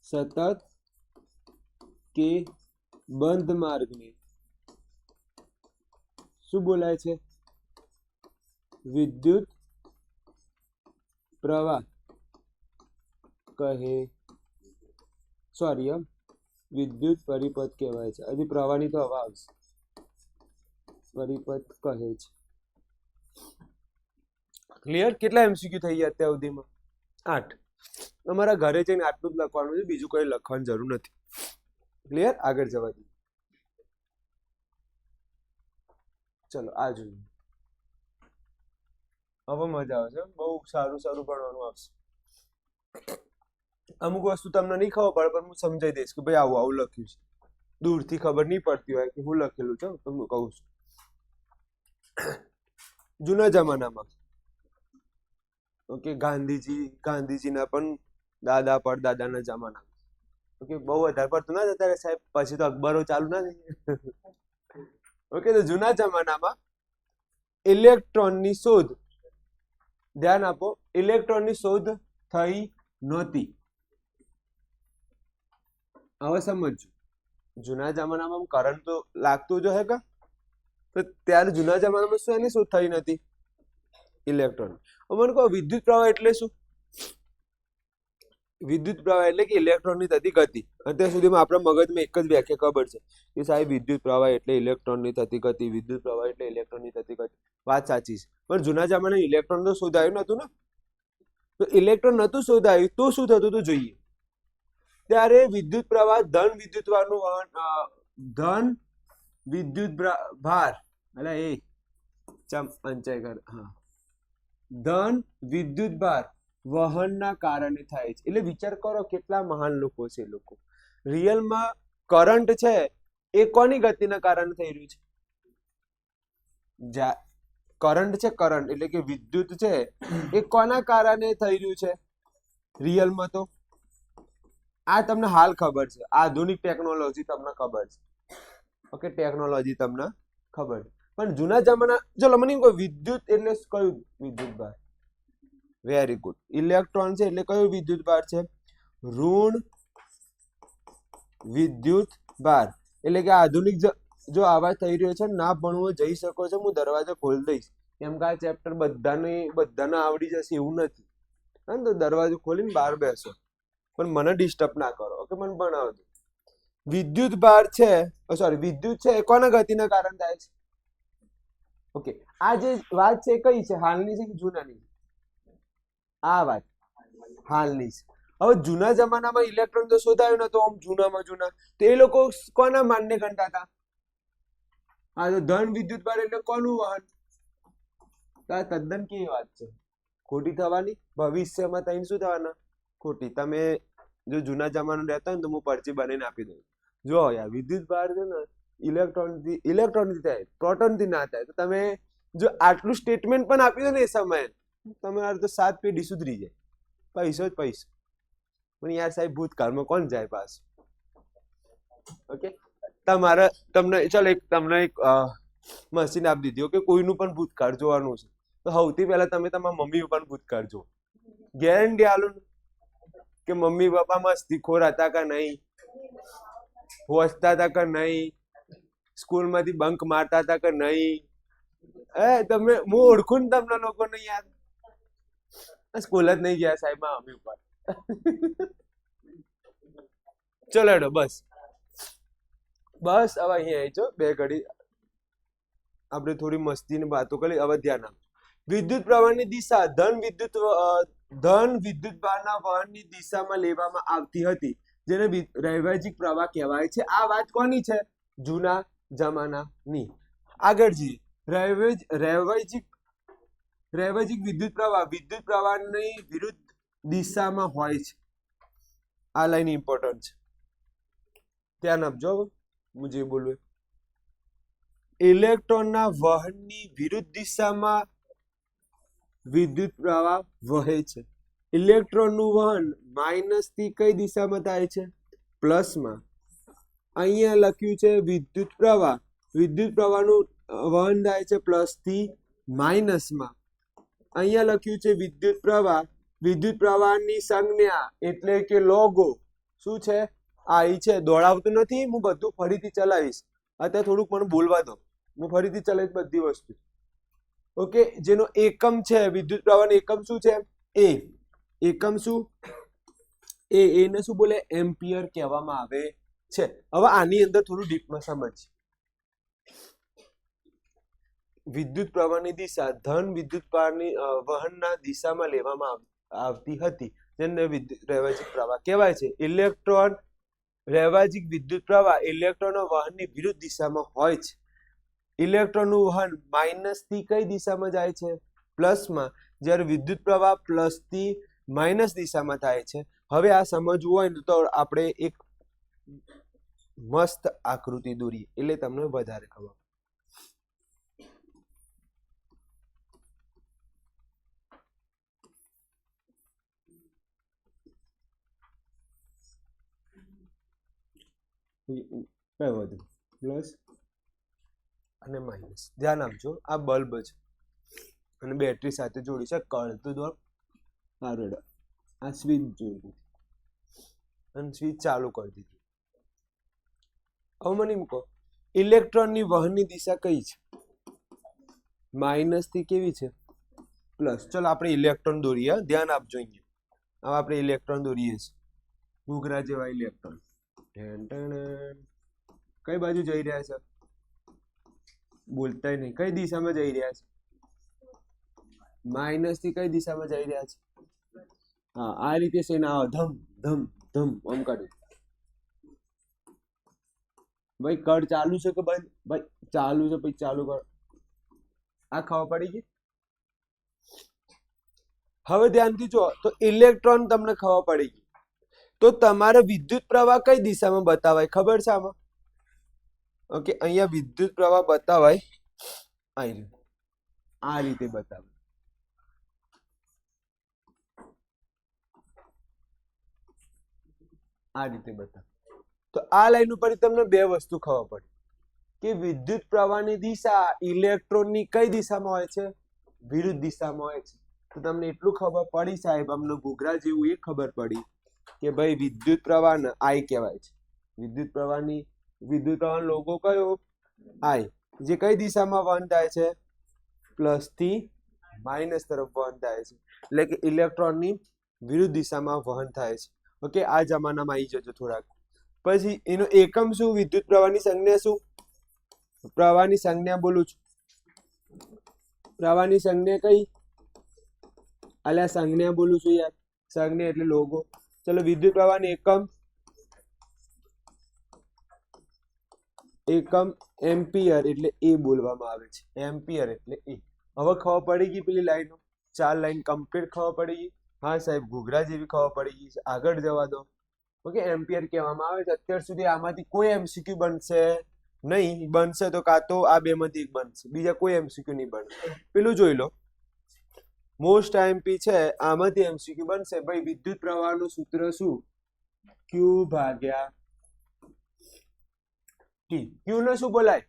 સતત કે બંધ માર્ગને શું બોલાય છે? વિદ્યુત પ્રવાહ કહે. સોરી, વિદ્યુત પરિપથ કહેવાય છે. હજી પ્રવાહની તો હવા આવશે. પરિપથ કહે છે. ક્લિયર? કેટલા MCQ થઈ ગયા અત્યાર સુધીમાં? 8. તમારા ઘરે જઈને આટલું જ લખવાનું છે, બીજું કોઈ લખવાની જરૂર નથી. ક્લિયર? આગળ જવા દઈએ. ચલો આ જોઈએ. હવે મજા આવશે, બહુ સારું સારું ભણવાનું આવશે. અમુક વસ્તુ તમને નહીં ખબર પડે પણ હું સમજાઈ દઈશ કે ભાઈ આવું આવું લખ્યું છે. દૂરથી ખબર નહીં પડતી હોય કે હું લખેલું છે તો હું કહું છું. જૂના જમાનામાં ઓકે ગાંધીજીના પણ દાદા પરદાદાના જમાના. ઓકે, બહુ વધારે પડતું ના જતા સાહેબ, પછી તો અખબારો ચાલુ ના થઈ. ઓકે, તો જૂના જમાનામાં ઇલેક્ટ્રોનની શોધ, ધ્યાન આપો, ઇલેક્ટ્રોનની શોધ થઈ નહોતી. હવે સમજો, જૂના જમાનામાં કરંટ તો લાગતું જ હે કા, તો ત્યારે જૂના જમાનામાં શું એની શોધ થઈ નથી? ઇલેક્ટ્રોન. મને કહો વિદ્યુત પ્રવાહ એટલે શું? વિદ્યુત પ્રવાહ એટલે કે ઇલેક્ટ્રોનની થતી ગતિ. અત્યાર સુધીમાં આપણા મગજમાં એક જ વ્યાખ્યા ખબર છે કે સાહેબ વિદ્યુત પ્રવાહ એટલે ઇલેક્ટ્રોનની થતી ગતિ, વિદ્યુત પ્રવાહ એટલે ઇલેક્ટ્રોનની થતી ગતિ. વાત સાચી છે, પણ જૂના જમાનામાં ઇલેક્ટ્રોન તો શોધાયું નતું ને. તો ઇલેક્ટ્રોન નતું શોધાયું તો શું થતું હતું જોઈએ. ત્યારે વિદ્યુત પ્રવાહ ધન વિદ્યુત ભાર એટલે એ પંચાય કર, હા, ધન વિદ્યુત ભાર વહનના કારણે થાય છે. એટલે વિચાર કરો કેટલા મહાન લોકો છે. લોકો રિયલમાં કરંટ છે એ કોની ગતિના કારણે થઈ રહ્યું છે? કરંટ છે, કરંટ એટલે કે વિદ્યુત છે એ કોના કારણે થઈ રહ્યું છે રિયલમાં? તો આ તમને હાલ ખબર છે, આધુનિક ટેકનોલોજી તમને ખબર છે. ઓકે, ટેકનોલોજી તમને ખબર છે, પણ જૂના જમાના, ચલો મને કહો વિદ્યુત એટલે કયું વિદ્યુત ભાર? વેરી ગુડ, ઇલેક્ટ્રોન છે એટલે કયું વિદ્યુત ભાર છે? ઋણ વિદ્યુત ભાર. એટલે કે આધુનિક જો આવાજ થઈ રહ્યો છે, ના ભણવો જઈ શકો છો, હું દરવાજો ખોલી દઈશ, કેમ કે આ ચેપ્ટર બધાને આવડી જશે એવું નથી. હા, તો દરવાજો ખોલીને બહાર બેસો, પણ મને ડિસ્ટર્બ ના કરો. ઓકે, મને ભણાવજો. વિદ્યુત ભાર છે, સોરી વિદ્યુત છે એ કોના ગતિના કારણે થાય છે? ઓકે, આ જે વાત છે કઈ છે, હાલની છે કે જૂનાની? આ વાત હાલની છે. હવે જૂના જમાનામાં ઇલેક્ટ્રોન તો શોધાયો નતો, આમ જૂનામાં જૂના, તો એ લોકો કોના માનને ગણતા હતા? આ તો ધન વિદ્યુત ભાર એટલે કોનું વહન? આ તદ્દન કેવી વાત છે, ખોટી થવાની. ભવિષ્યમાં તઈને શું થવાના? ખોટી. તમે જો જૂના જમાનો રહેતા હોય ને તો હું પરચી બનાવીને આપી દઉં. જો યાર વિદ્યુત ભાર છે ને ઇલેક્ટ્રોનથી થાય, પ્રોટોનથી ના થાય. તો તમે જો આટલું સ્ટેટમેન્ટ પણ આપ્યું ને એ સમયે, તમારે તો 7 પેઢી સુધરી જાય. પૈસો જ પૈસો. પણ યાર સાહેબ ભૂતકાળમાં કોણ જાય પાછું? ઓકે, તમને ચાલો એક મશીન આપી દીધી, ઓકે, કોઈનું પણ ભૂતકાળ જોવાનું છે, તો સૌથી પહેલા તમે તમારા મમ્મી પપ્પાનું ભૂતકાળ જુઓ. ગેરંટી આલું કે મમ્મી પપ્પા મસ્તીખોર હતા કે નહીં, હોસતા હતા કે નહીં, સ્કૂલમાંથી બંક મારતા હતા કે નહીં? તમે હું ઓળખું ને તમને લોકોને યાર, સ્કૂલ જ નહીં ગયા સાહેબ મારા મમ્મી પપ્પા. ચલો હેડો બસ બસ, હવે અહીંયા આવી છો, બે ઘડી આપણે થોડી મસ્તીની વાતો કરી. હવે ધ્યાન આપજો. વિદ્યુત પ્રવાહની દિશા ધન વિદ્યુત ભારના વહનની દિશામાં લેવામાં આવતી હતી, જેને વૈભાજિક પ્રવાહ કહેવાય છે. આ વાત કોની છે? જૂના જમાનાની. આગળ જઈએ. વૈભાજિક વિદ્યુત પ્રવાહની વિરુદ્ધ દિશામાં હોય છે. આ લાઈન ઇમ્પોર્ટન્ટ છે, ધ્યાન આપજો. હું જે બોલું, ઇલેક્ટ્રોનના વહનની વિરુદ્ધ દિશામાં વિદ્યુત પ્રવાહ વહે છે. ઇલેક્ટ્રોનનું વહન માઇનસ થી કઈ દિશામાં થાય છે? પ્લસમાં. અહીંયા લખ્યું છે વિદ્યુત પ્રવાહનું વહન થાય છે પ્લસ થી માઇનસમાં. અહીંયા લખ્યું છે વિદ્યુત પ્રવાહની સંજ્ઞા એટલે કે લોગો શું છે? આ છે. દોડાવતું નથી, હું બધું ફરીથી ચલાવીશ. અત્યારે થોડુંક મને બોલવા દો, હું ફરીથી ચલાવીશ બધી વસ્તુ. ઓકે, જેનો એકમ છે વિદ્યુત પ્રવાહનો એકમ શું છે? એ. એકમ શું? એને શું બોલે? એમ્પિયર કહેવામાં આવે છે. હવે આની અંદર થોડું ડીપમાં સમજ. વિદ્યુત પ્રવાહની દિશા ધન વિદ્યુત વહનના દિશામાં લેવામાં આવતી હતી, જેને વૈભાજિક પ્રવાહ કહેવાય છે. વૈભાજિક વિદ્યુત પ્રવાહ ઇલેક્ટ્રોનના વહનની વિરુદ્ધ દિશામાં હોય છે. ઇલેક્ટ્રોનનું વહન માઇનસ થી કઈ દિશામાં જાય છે? પ્લસમાં. જ્યારે વિદ્યુત પ્રવાહ પ્લસ થી માઇનસ દિશામાં થાય છે. હવે આ સમજવું હોય ને તો આપણે એક મસ્ત આકૃતિ દોરીએ એટલે તમને વધારે ખબર. કઈ વધુ પ્લસ અને માઇનસ. ધ્યાન આપજો, આ બલ્બ છે અને બેટરી સાથે જોડી છે. કળતું દોર સારું. આ સ્વિચ જોઈ દીધી અને સ્વિચ ચાલુ કરી દીધી. હવે મને એમ કહો, ઇલેક્ટ્રોનની વહનની દિશા કઈ છે? માઇનસ થી કેવી છે? પ્લસ. ચલો આપણે ઇલેક્ટ્રોન દોરીએ, ધ્યાન આપજો. અહીંયા હવે આપણે ઇલેક્ટ્રોન દોરીએ છીએ, ઘૂઘરા જેવા ઇલેક્ટ્રોન. કઈ બાજુ જઈ રહ્યા છે? બોલતા નહીં. કઈ દિશામાં જઈ રહ્યા છે? માઇનસ થી કઈ દિશામાં જઈ રહ્યા છે? હા, આ રીતે છે ને, ધમ ધમ ધમ આમ કાઢ્યું. ભાઈ કળ ચાલુ છે કે બંધ? ભાઈ ચાલુ છે, પછી ચાલુ કર. આ ખબર પડી ગઈ? હવે ધ્યાનથી જો, તો ઇલેક્ટ્રોન તમને ખબર પડી ગઈ. તો તમારે વિદ્યુત પ્રવાહ કઈ દિશામાં બતાવાય ખબર છે આમાં? ઓકે, અહીંયા વિદ્યુત પ્રવાહ બતાવાય આ રીતે બતાવાય. આ રીતે બતાવે. તો આ લાઈન ઉપર તમને બે વસ્તુ ખબર પડી કે વિદ્યુત પ્રવાહની દિશા ઇલેક્ટ્રોનની કઈ દિશામાં હોય છે? વિરુદ્ધ દિશામાં હોય છે. તો તમને એટલું ખબર પડી સાહેબ, અમને ઘૂઘરા જેવું એ ખબર પડી કે ભાઈ વિદ્યુત પ્રવાહને આઈ કહેવાય છે. વિદ્યુત પ્રવાહનો લોગો કયો? આઈ. જે કઈ દિશામાં વહન થાય છે? પ્લસ થી માઇનસ તરફ વહન થાય છે. એટલે કે ઇલેક્ટ્રોનની વિરુદ્ધ દિશામાં વહન થાય છે. ઓકે, આ જમાનામાં આવી જજો થોડાક. પછી એનો એકમ શું? વિદ્યુત પ્રવાહની સંજ્ઞા શું? પ્રવાહની સંજ્ઞા બોલું છું. પ્રવાહની સંજ્ઞા કઈ? અલ્યા સંજ્ઞા બોલું છું યાર. સંજ્ઞા એટલે લોગો. ચલો વિદ્યુત પ્રવાહની એકમ એમ્પિયર એટલે એ બોલવામાં આવે છે. એમ્પિયર એટલે એ. હવે ખબર પડી ગઈ પેલી લાઈનો? 4 લાઈન કમ્પ્લીટ ખબર પડી ગઈ? હા સાહેબ, ઘૂઘરા જેવી ખબર પડી ગઈ છે. આગળ જવા દો. ઓકે, એમ્પિયર કહેવામાં આવે છે. અત્યાર સુધી આમાંથી કોઈ એમસીક્યુ બનશે નહીં. બનશે તો કાં તો આ બેમાંથી એક બનશે, બીજા કોઈ એમસીક્યુ નહીં બને. પેલું જોઈ લો, મોસ્ટ આઈએમપી છે, આમાંથી એમસીક્યુ બનશે. ભાઈ વિદ્યુત પ્રવાહનું સૂત્ર શું? ક્યુ ભાગ્યા ટી. ક્યુ ને શું બોલાય?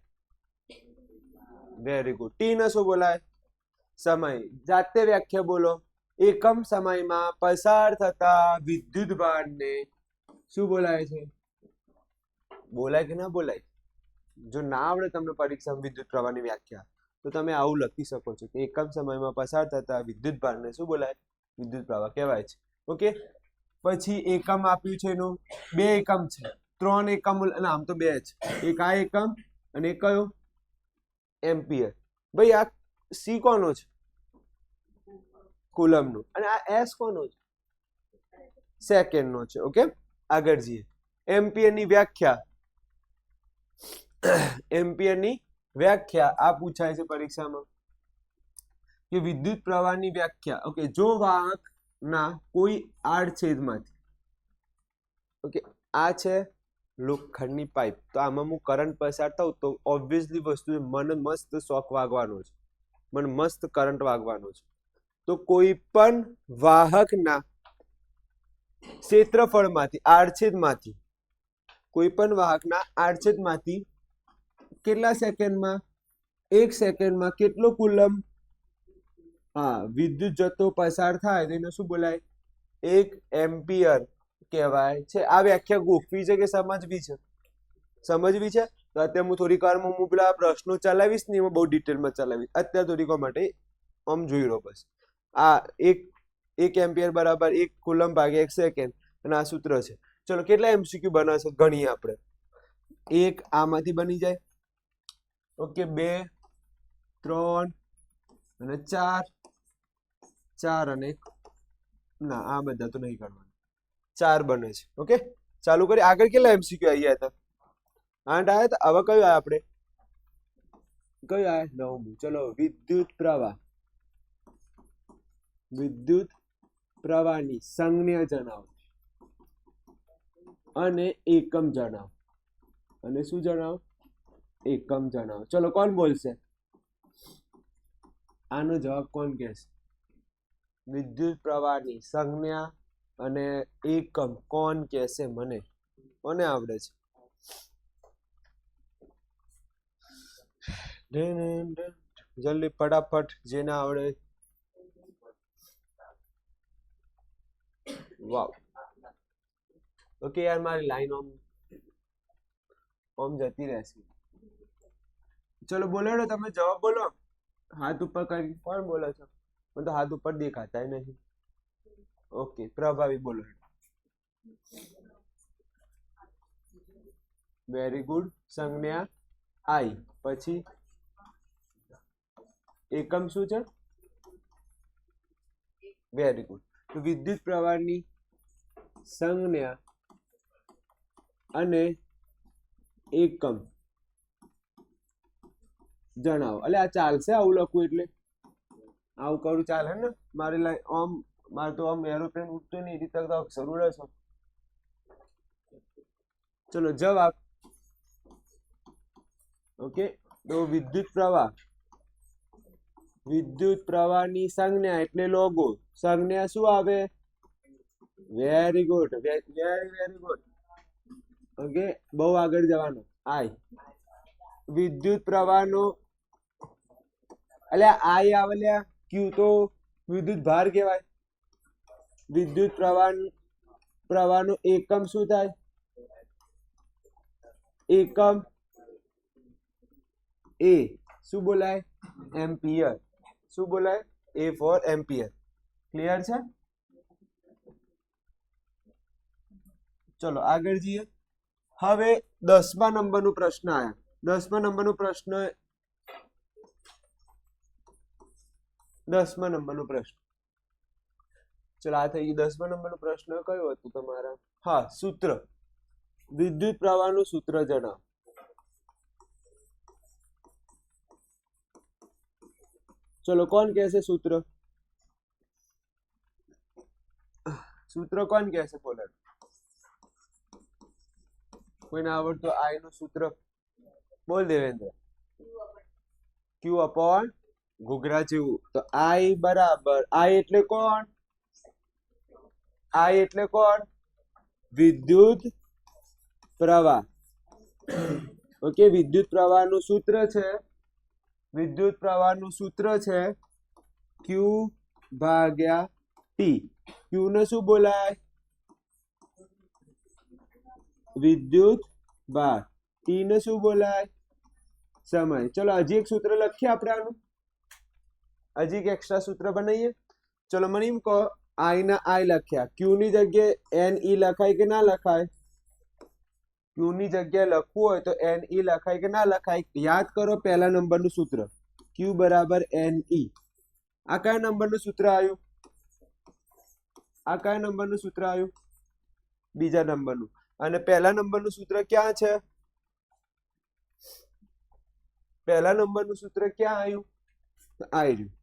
Very good. ટી ને શું બોલાય? સમય. જાતે વ્યાખ્યા બોલો. એકમ સમયમાં પસાર થતા વિદ્યુત ભારને શું બોલાય છે? બોલાય કે ના બોલાય? જો ના આવડે તમને પરીક્ષામાં વિદ્યુત પ્રવાહની વ્યાખ્યા, તો તમે આવું લખી શકો છો કે એકમ સમયમાં પસાર થતા વિદ્યુત ભારને શું બોલાય? વિદ્યુત પ્રવાહ કહેવાય છે. ઓકે, પછી એકમ આપ્યું છે એનું 2 એકમ છે, 3 એકમ, આમ તો 2 છે. એક આ એકમ અને એક કયો? એમ્પિયર. ભાઈ આ સી કોનો છે? કુલમનો. અને આ એસ કોનો છે? સેકન્ડનો છે. ઓકે, આગળ જઈએ. એમ્પિયરની વ્યાખ્યા. એમ્પિયરની વ્યાખ્યા આ પૂછાય છે પરીક્ષામાં કે વિદ્યુત પ્રવાહની વ્યાખ્યા. ઓકે, જો વાહકના કોઈ આડછેદમાંથી, ઓકે, આ છે લોખંડની પાઇપ, તો આમાં હું કરંટ પસાર થઉં તો ઓબ્વિયસલી વસ્તુ મને મસ્ત શોક વાગવાનો છે, મને મસ્ત કરંટ વાગવાનો છે. તો કોઈ પણ વાહકના ક્ષેત્રફળમાંથી, આડછેદમાંથી, કોઈ પણ વાહકના આડછેદમાંથી કેટલા સેકન્ડમાં? 1 સેકન્ડમાં કેટલો કુલમ? હા, વિદ્યુત જથ્થો પસાર થાય તેને શું બોલાય? 1 એમ્પિયર કહેવાય છે. આ વ્યાખ્યા ગોખવી છે કે સમજવી છે? સમજવી છે. તો અત્યારે હું થોડીક વારમાં હું પેલા પ્રશ્નો ચલાવીશ ને એમાં બહુ ડિટેલમાં ચલાવીશ. અત્યારે થોડીક વાર માટે આમ જોઈ લો બસ. આ 1 એમ્પિયર બરાબર 1 કુલમ ભાગ્યા 1 સેકન્ડ, અને આ સૂત્ર છે. ચલો કેટલા એમસીક્યુ બનાવશે ગણીએ આપણે. 1 આમાંથી બની જાય. ઓકે, 2, 3 અને 4, 4 અને 1, ના આ બધા તો નહીં ગણવાના. 4 બને છે. ઓકે, ચાલુ કરી. આગળ કેટલા એમસીક્યુ આવ્યા હતા? 8 આવ્યા હતા. હવે કયું આવ્યા આપણે? કયું આવ્યા? 9મું. ચલો, વિદ્યુત પ્રવાહ. વિદ્યુત પ્રવાહની સંજ્ઞા જણાવો અને એકમ જણાવો. અને શું જણાવો? એકમ જણાવો. ચલો, કોણ બોલશે? આનો જવાબ કોણ કહેશે? વિદ્યુત પ્રવાહની સંજ્ઞા અને એકમ કોણ કહેશે? મને કોને આવડે છે? જલ્દી ફટાફટ, જેને આવડે. વાવ. ઓકે યાર, મારી લાઈન ઓમ જતી રહેશે. ચલો બોલો, તમે જવાબ બોલો. હાથ ઉપર કરી. કોણ બોલે છે? મને તો હાથ ઉપર દેખાતા નહીં. ઓકે, પ્રભાવી બોલો. Very good. સંજ્ઞા આઈ, પછી એકમ શું છે? Very good. તો વિદ્યુત પ્રવાહની સંજ્ઞા અને એકમ જણાવો. એટલે આ ચાલશે આવું લખવું? એટલે આવું કરું ચાલે ને? મારી લાઈન આમ, મારે તો આમ એરોપ્લેન ઉડતો નહીં, એ રીતે તો અક્ષર ઉડે છે. ચલો જવાબ. ઓકે, તો વિદ્યુત પ્રવાહની સંજ્ઞા એટલે લોગો. સંજ્ઞા શું આવે? Very good, very good. Okay, બહુ આગળ જવાનું. આઈ. વિદ્યુત પ્રવાહનો, એટલે આઈ આવે લ્યા. ક્યુ તો વિદ્યુત ભાર કહેવાય. વિદ્યુત પ્રવાહનો એકમ શું થાય? એકમ એ શું બોલાય? એમ્પિયર. શું બોલાય? એ ફોર એમ્પિયર. ક્લિયર છે? ચલો આગળ જઈએ. હવે 10મા નંબરનો પ્રશ્ન આયા. 10મા નંબરનો પ્રશ્ન 10મા નંબરનો પ્રશ્ન ચલો આ થઈ ગયું. 10મા નંબરનો પ્રશ્ન કયો હતો તમારા? હા, સૂત્ર. વિદ્યુત પ્રવાહનું સૂત્ર જણાવો. ચલો કોણ કહેશે સૂત્ર? સૂત્ર કોણ કહેશે? બોલો. કોઈને આવડતું આઈ નું સૂત્ર બોલ દેવેન્દ્ર. ક્યુ અપોન ઘૂઘરા જેવું. તો આઈ બરાબર, આઈ એટલે કોણ? આઈ એટલે કોણ? વિદ્યુત પ્રવાહ. ઓકે, વિદ્યુત પ્રવાહનું સૂત્ર છે, વિદ્યુત પ્રવાહનું સૂત્ર છે ક્યુ ભાગ્યા ટી. ક્યુ ને શું બોલાય? વિદ્યુત ભાર. ટી ને શું બોલાય? સમય. ચલો હજી એક સૂત્ર લખીએ આપણે આનું. હજી એક એક્સ્ટ્રા સૂત્ર બનાવીએ. ચલો મને એમ કહો, આઈ ના આઈ લખ્યા, ક્યુ ની જગ્યાએ એન ઈ લખાય કે ના લખાય? ક્યુ ની જગ્યાએ લખવું હોય તો એન ઈ લખાય કે ના લખાય? યાદ કરો પહેલા નંબરનું સૂત્ર, ક્યુ બરાબર એન ઈ. આ કયા નંબરનું સૂત્ર આવ્યું? આ કયા નંબરનું સૂત્ર આવ્યું? બીજા નંબરનું. અને પહેલા નંબરનું સૂત્ર ક્યાં છે? પહેલા નંબરનું સૂત્ર ક્યાં આવ્યું? આવી રહ્યું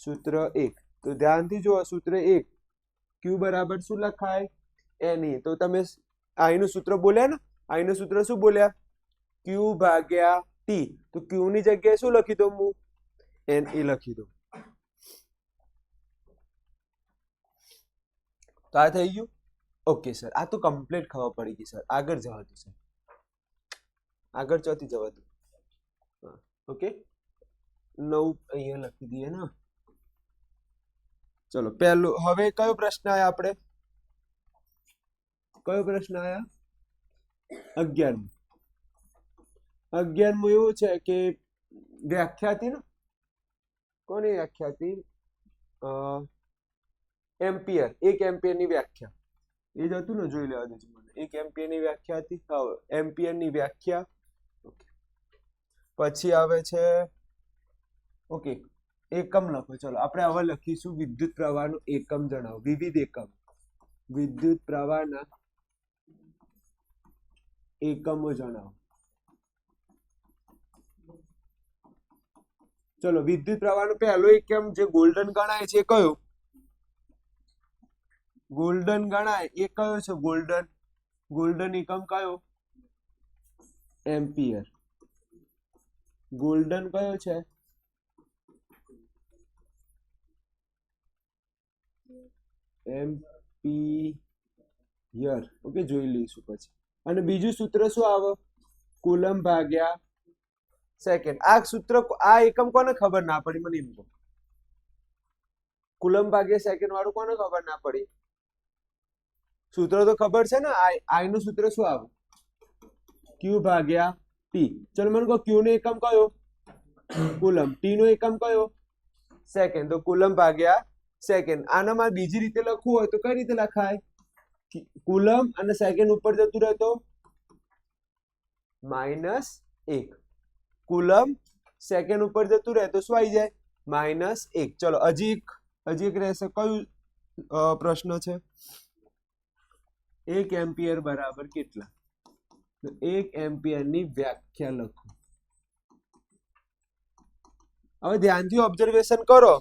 સૂત્ર 1. તો ધ્યાનથી જુઓ, સૂત્ર 1 ક્યુ બરાબર શું લખાય? N E. તો તમે આઈ નું સૂત્ર બોલ્યા ને, આઈ નું સૂત્ર શું બોલ્યા? ક્યુ ભાગ્યા ટી. તો ક્યુ ની જગ્યાએ શું લખી દઉં હું? એન ઈ લખી દઉં. તો આ થઈ ગયું. ઓકે સર, આ તો કમ્પ્લીટ ખબર પડી ગઈ સર. આગળ જવા દો સર, આગળ ચોથી જવા દો. ઓકે, 9 અહીંયા લખી દઈએ ને. ચલો પહેલું, હવે કયો પ્રશ્ન આયા આપણે? કયો પ્રશ્ન આયા? 11. 11 એવું છે કે વ્યાખ્યા હતી ને, કોની વ્યાખ્યા હતી? એમ્પિયર. 1 એમ્પિયર ની વ્યાખ્યા એ જ હતું ને, જોઈ લેવા દેજો મને. 1 એમ્પિયર ની વ્યાખ્યા હતી. હવે એમ્પિયર ની વ્યાખ્યા. ઓકે, પછી આવે છે ઓકે એકમ લખો. ચલો આપણે હવે લખીશું વિદ્યુત પ્રવાહનું એકમ જણાવો. વિવિધ એકમ, વિદ્યુત પ્રવાહના એકમો જણાવો. ચલો વિદ્યુત પ્રવાહનો પહેલો એકમ જે ગોલ્ડન ગણાય છે કયો? ગોલ્ડન ગણાય એ કયો છે? ગોલ્ડન, ગોલ્ડન એકમ કયો? એમ્પિયર. ગોલ્ડન કયો છે? એમ્પિયર. ઓકે, જોઈ લઈશું પછી. અને બીજું સૂત્ર શું આવે? કુલમ ભાગ્યા સેકન્ડ. આ સૂત્ર, આ એકમ કોને ખબર ના પડી? મને એમ કહો, કુલમ ભાગ્યા સેકન્ડ વાળું કોને ખબર ના પડી? સૂત્ર તો ખબર છે ને. આઈ નું સૂત્ર શું આવે? ક્યુ ભાગ્યા ટી. ચલો મને કહો, ક્યુ નો એકમ કયો? કુલમ. ટી નો એકમ કયો? સેકન્ડ. તો કુલમ ભાગ્યા સેકન્ડ. આનામાં બીજી રીતે લખવું હોય તો કઈ રીતે લખાય? કુલમ અને સેકન્ડ ઉપર જતું રહે તો -1. કુલમ સેકન્ડ ઉપર જતું રહે તો શું આવી જાય? -1. ચલો હજી એક રહેશે. કયું પ્રશ્ન છે? 1 એમ્પિયર બરાબર કેટલા? 1 એમ્પિયર ની વ્યાખ્યા લખો. હવે ધ્યાનથી ઓબ્ઝર્વેશન કરો,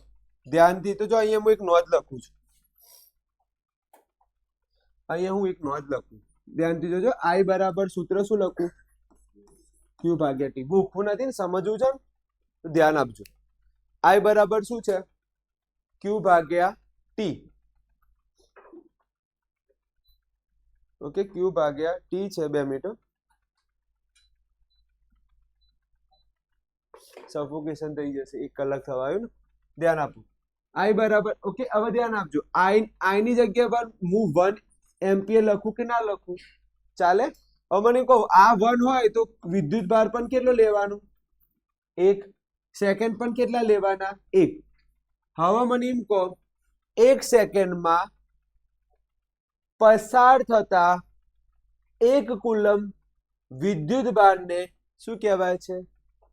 ધ્યાનથી. તો જો અહીંયા હું એક નોંધ લખું છું, અહીંયા હું એક નોંધ લખું, ધ્યાનથી જોજો. આઈ બરાબર સૂત્ર શું લખું? ક્યુ ભાગ્યા ટી. ભૂખવું નથી ને, સમજવું છે તો ધ્યાન આપજો. આઈ બરાબર શું છે? ક્યુ ભાગ્યા ટી. ઓકે, ક્યુ ભાગ્યા ટી છે. 2 મિનિટ, સફોકેશન થઈ જશે. 1 કલાક થવા આવ્યું ને. ધ્યાન આપો. આઈ બરાબર, ઓકે હવે ધ્યાન આપજો. આઈ ની જગ્યા પર હું 1 એમ્પિયર લખું કે ના લખું? ચાલે? હવે મને કહો, આ 1 હોય તો વિદ્યુત ભાર પણ કેટલો લેવાનો? 1. સેકન્ડ પણ કેટલા લેવાના? 1. હવે મને એમ કહો, 1 સેકન્ડમાં પસાર થતા એક કુલમ વિદ્યુત ભારને શું કહેવાય છે?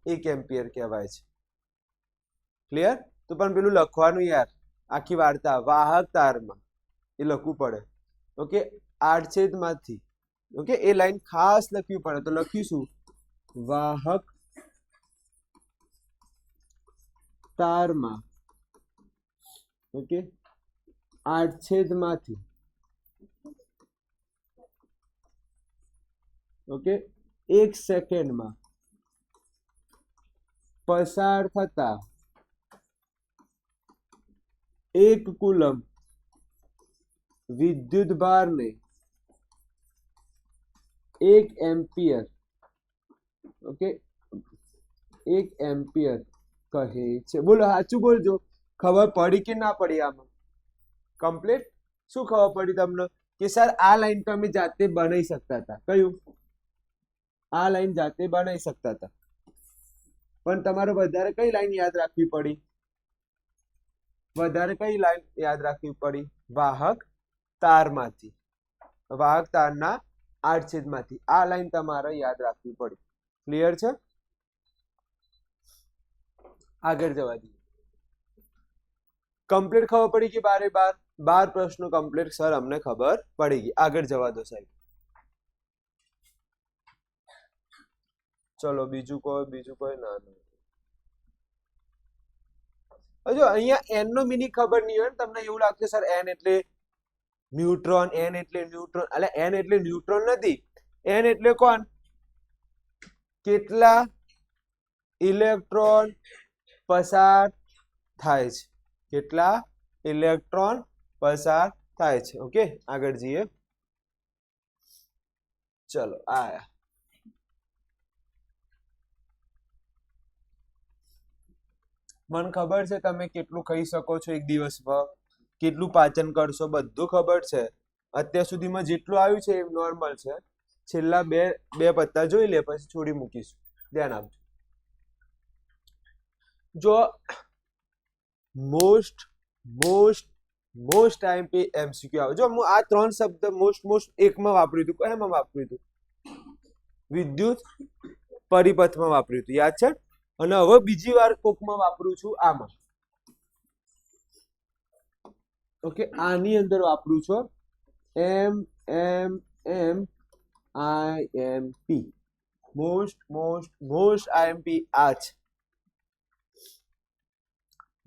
1 એમ્પિયર કહેવાય છે. ક્લિયર? તો પણ પેલું લખવાનું યાર, આખી વાર્તા વાહક તારમાં એ લખવું પડે. ઓકે, આડછેદમાંથી. ઓકે, એ લાઈન ખાસ લખવી પડે. તો લખીશું વાહક તારમાં, ઓકે, આડછેદમાંથી, ઓકે, 1 સેકન્ડમાં પસાર થતા 1 કુલમ વિદ્યુત ભારને 1 એમ્પિયર, ઓકે, 1 એમ્પિયર કહે છે. બોલો, સાચું બોલજો. ખબર પડી કે ના પડી? આમાં કમ્પ્લીટ શું ખબર પડી તમને? કે સર આ લાઈન તો અમે જાતે બનાવી શકતા હતા. કયું? આ લાઈન જાતે બનાવી શકતા હતા, પણ તમારે વધારે કઈ લાઈન યાદ રાખવી પડી? વધારે કઈ લાઈન યાદ રાખવી પડી? વાહક તારમાંથી, વાહક તારના આડછેદમાંથી. આ લાઈન તમારે યાદ રાખવી પડી. ક્લિયર છે? આગળ જવા દઈએ. કમ્પ્લીટ ખબર પડી કે 12 પ્રશ્નો કમ્પ્લીટ? સર અમને ખબર પડી ગઈ. આગળ જવા દો સાહેબ. ચલો બીજું કોઈ ના. જો અહીંયા એન નો મિનિંગ ખબર નહીં હોય ને, તમને એવું લાગશે સર એન એટલે ન્યુટ્રોન, એન એટલે ન્યુટ્રોન. એટલે એન એટલે ન્યુટ્રોન નથી. એન એટલે કોણ? કેટલા ઇલેક્ટ્રોન પસાર થાય છે? કેટલા ઇલેક્ટ્રોન પસાર થાય છે? ઓકે, આગળ જઈએ. ચલો આયા. મને ખબર છે તમે કેટલું ખાઈ શકો છો એક દિવસમાં, કેટલું પાચન કરશો, બધું ખબર છે. અત્યાર સુધીમાં જેટલું આવ્યું છે એ નોર્મલ છે. છેલ્લા બે પત્તા જોઈ લે, પછી છોડી મૂકીશું. ધ્યાન આપજો. જો મોસ્ટ ટાઈમ પે એમસીક્યુ આવે. જો હું આ 3 શબ્દ મોસ્ટ એકમાં વાપર્યું હતું. એમાં વાપર્યું હતું? વિદ્યુત પરિપથમાં વાપર્યું હતું. યાદ છે? અને હવે બીજી વાર કોકમાં વાપરું છું, આમાં. ઓકે, આની અંદર વાપરું છું MMMIMP. મોસ્ટ આઈએમપી આ છે.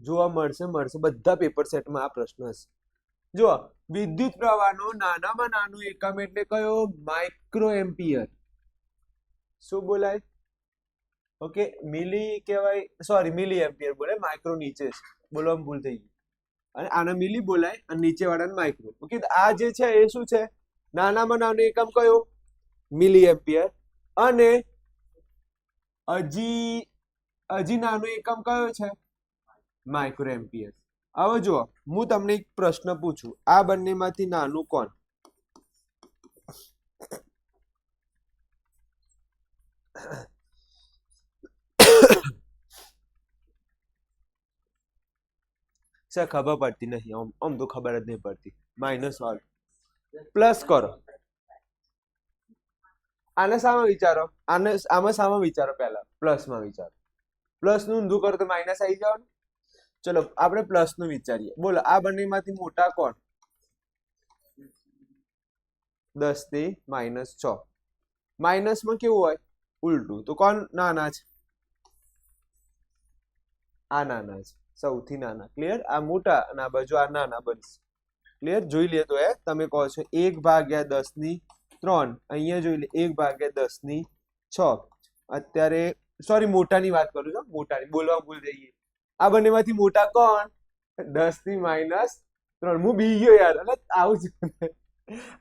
જોવા મળશે બધા પેપર સેટમાં આ પ્રશ્ન હશે. જો વિદ્યુત પ્રવાહનો નાનામાં નાનો એકમ એટલે કયો? Micro ampere. શું બોલાય? ઓકે, મિલી કહેવાય, સોરી મિલી એમ્પિયર બોલે, માઇક્રો નીચે છે, બોલવામાં ભૂલ થઈ ગઈ. અને આને મિલી બોલાય અને નીચે વાળાને માઇક્રો. ઓકે, આ જે છે એ શું છે? નાનામાં નાનો એકમ કયો? મિલી એમ્પિયર. અને હજી નાનો એકમ કયો છે? Micro ampere. હવે જુઓ, હું તમને એક પ્રશ્ન પૂછું, આ બંનેમાંથી નાનું કોણ? સર ખબર પડતી નહીં, આમ તો ખબર જ નહીં પડતી. -1 પ્લસ કરો. આને સામે વિચારો, આમાં સામે વિચારો. પહેલા પ્લસમાં વિચારો. પ્લસ નું ઊંધું કરો તો માઇનસ આવી જવાનું. ચલો આપણે પ્લસ નું વિચારીએ. બોલો, આ બંનેમાંથી મોટા કોણ? 10 થી -6. માઇનસમાં કેવું હોય? ઉલટું. તો કોણ નાના છે? આ નાના છે, સૌથી નાના. ક્લિયર? આ મોટા અને આ બાજુ આ નાના બનશે. ક્લિયર? જોઈ લે તો તમે કહો છો 1/10⁻3. અહીંયા જોઈ લે 1/10⁶. અત્યારે સોરી, મોટાની વાત કરું છું, મોટાની બોલવા ભૂલ જઈએ. આ બંનેમાંથી મોટા કોણ? 10 થી -3. હું બી ગયો યાર. એટલે આવું છે.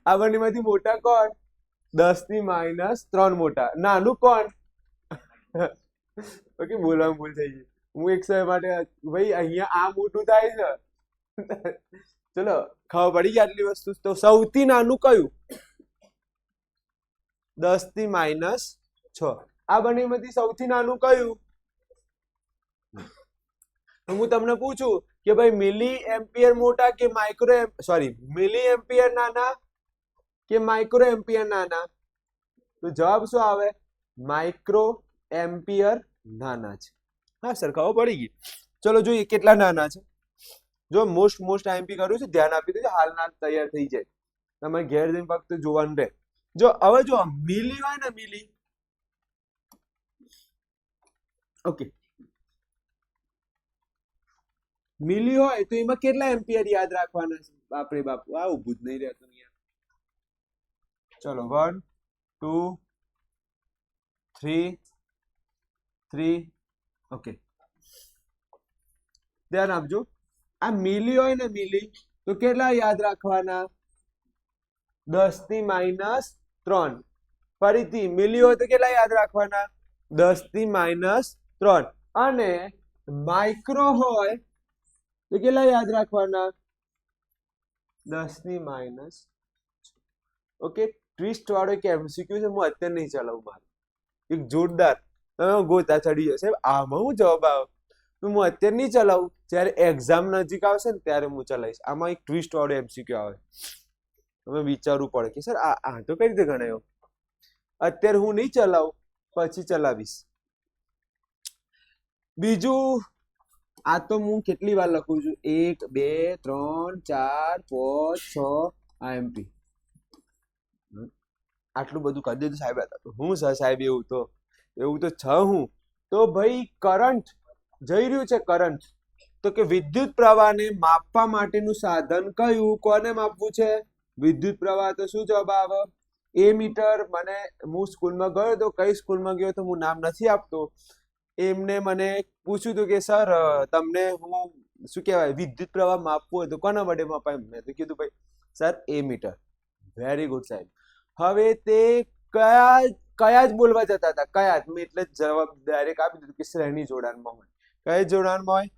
આ બંનેમાંથી મોટા કોણ? 10 થી -3 મોટા. નાનું કોણ? ઓકે, બોલવા ભૂલ થઈ ગઈ. હું એક સમય માટે ભાઈ અહીંયા આ મોટું થાય છે. ચલો ખબર પડી ગઈ આટલી વસ્તુ. તો સૌથી નાનું કયું? 10 થી -6. આ બંનેમાંથી સૌથી નાનું કયું? હું તમને પૂછું કે ભાઈ મિલી એમ્પિયર મોટા કે મિલી એમ્પિયર નાના કે માઇક્રો એમ્પિયર નાના? તો જવાબ શું આવે? માઇક્રો એમ્પિયર નાના છે. હા સર, ખબર પડી ગઈ. ચલો જોઈએ કેટલા નાના છે. જો મોસ્ટ આઈએમપી કર્યું છે, ધ્યાન આપી દેજો, હાલ તૈયાર થઈ જાય. તમારે ઘેર જઈને ફક્ત જોવાનું રહે. જો હવે જો મિલી હોય ને, મિલી, ઓકે, મિલી હોય તો એમાં કેટલા એમ્પિયર યાદ રાખવાના છે? બાપરે બાપ, આ ઉભું જ નહીં રહેતું યાર. ચલો 1 2 3 ઓકે, ધ્યાન આપજો. આ મિલી હોય ને, મિલી, તો કેટલા યાદ રાખવાના? 10⁻3. ફરીથી મિલી હોય તો કેટલા યાદ રાખવાના? 10⁻3. અને માઇક્રો હોય તો કેટલા યાદ રાખવાના? 10⁻. ઓકે, ટ્વિસ્ટ વાળો એક એમસીક્યુ છે, હું અત્યારે નહીં ચલાવું. મારું એક જોરદાર, તમે ગોતા ચડી જશે આમાં હું જવાબ આવે. હું અત્યારે નહીં ચલાવું, જ્યારે એક્ઝામ નજીક આવશે ને ત્યારે હું ચલાવીશ. આમાં એક ટ્વિસ્ટ વાળો એમસીક્યુ આવે, તમે વિચારવું પડે કે સર આ તો કઈ રીતે ગણાયો. અત્યારે હું નહીં ચલાવું, પછી ચલાવીશ. બીજું, આ તો હું કેટલી વાર લખું છું, 1 2 3 4 5 6 આઈએમપી. આટલું બધું કરી દીધું સાહેબ. હું સર સાહેબ એવું તો છ હું તો ભાઈ કરંટ જઈ રહ્યું છે. કરંટ તો કે વિદ્યુત પ્રવાહને માપવા માટેનું સાધન કયું? કોને માપવું છે? વિદ્યુત પ્રવાહ. તો શું જવાબ આવે? એમીટર. મને, હું સ્કૂલમાં ગયો તો, કઈ સ્કૂલમાં ગયો તો હું નામ નથી આપતો, એમને મને પૂછ્યું હતું કે સર તમને હું શું કહેવાય વિદ્યુત પ્રવાહ માપવું હોય તો કોના વડે મપાય? મેં તો કીધું ભાઈ સર એમીટર. વેરી ગુડ સાહેબ. હવે તે કયા જ બોલવા જતા હતા, કયા જ. મેં એટલે જવાબ ડાયરેક્ટ આપી દીધું કે શ્રેણી જોડાણમાં હોય. કઈ જોડાણમાં હોય?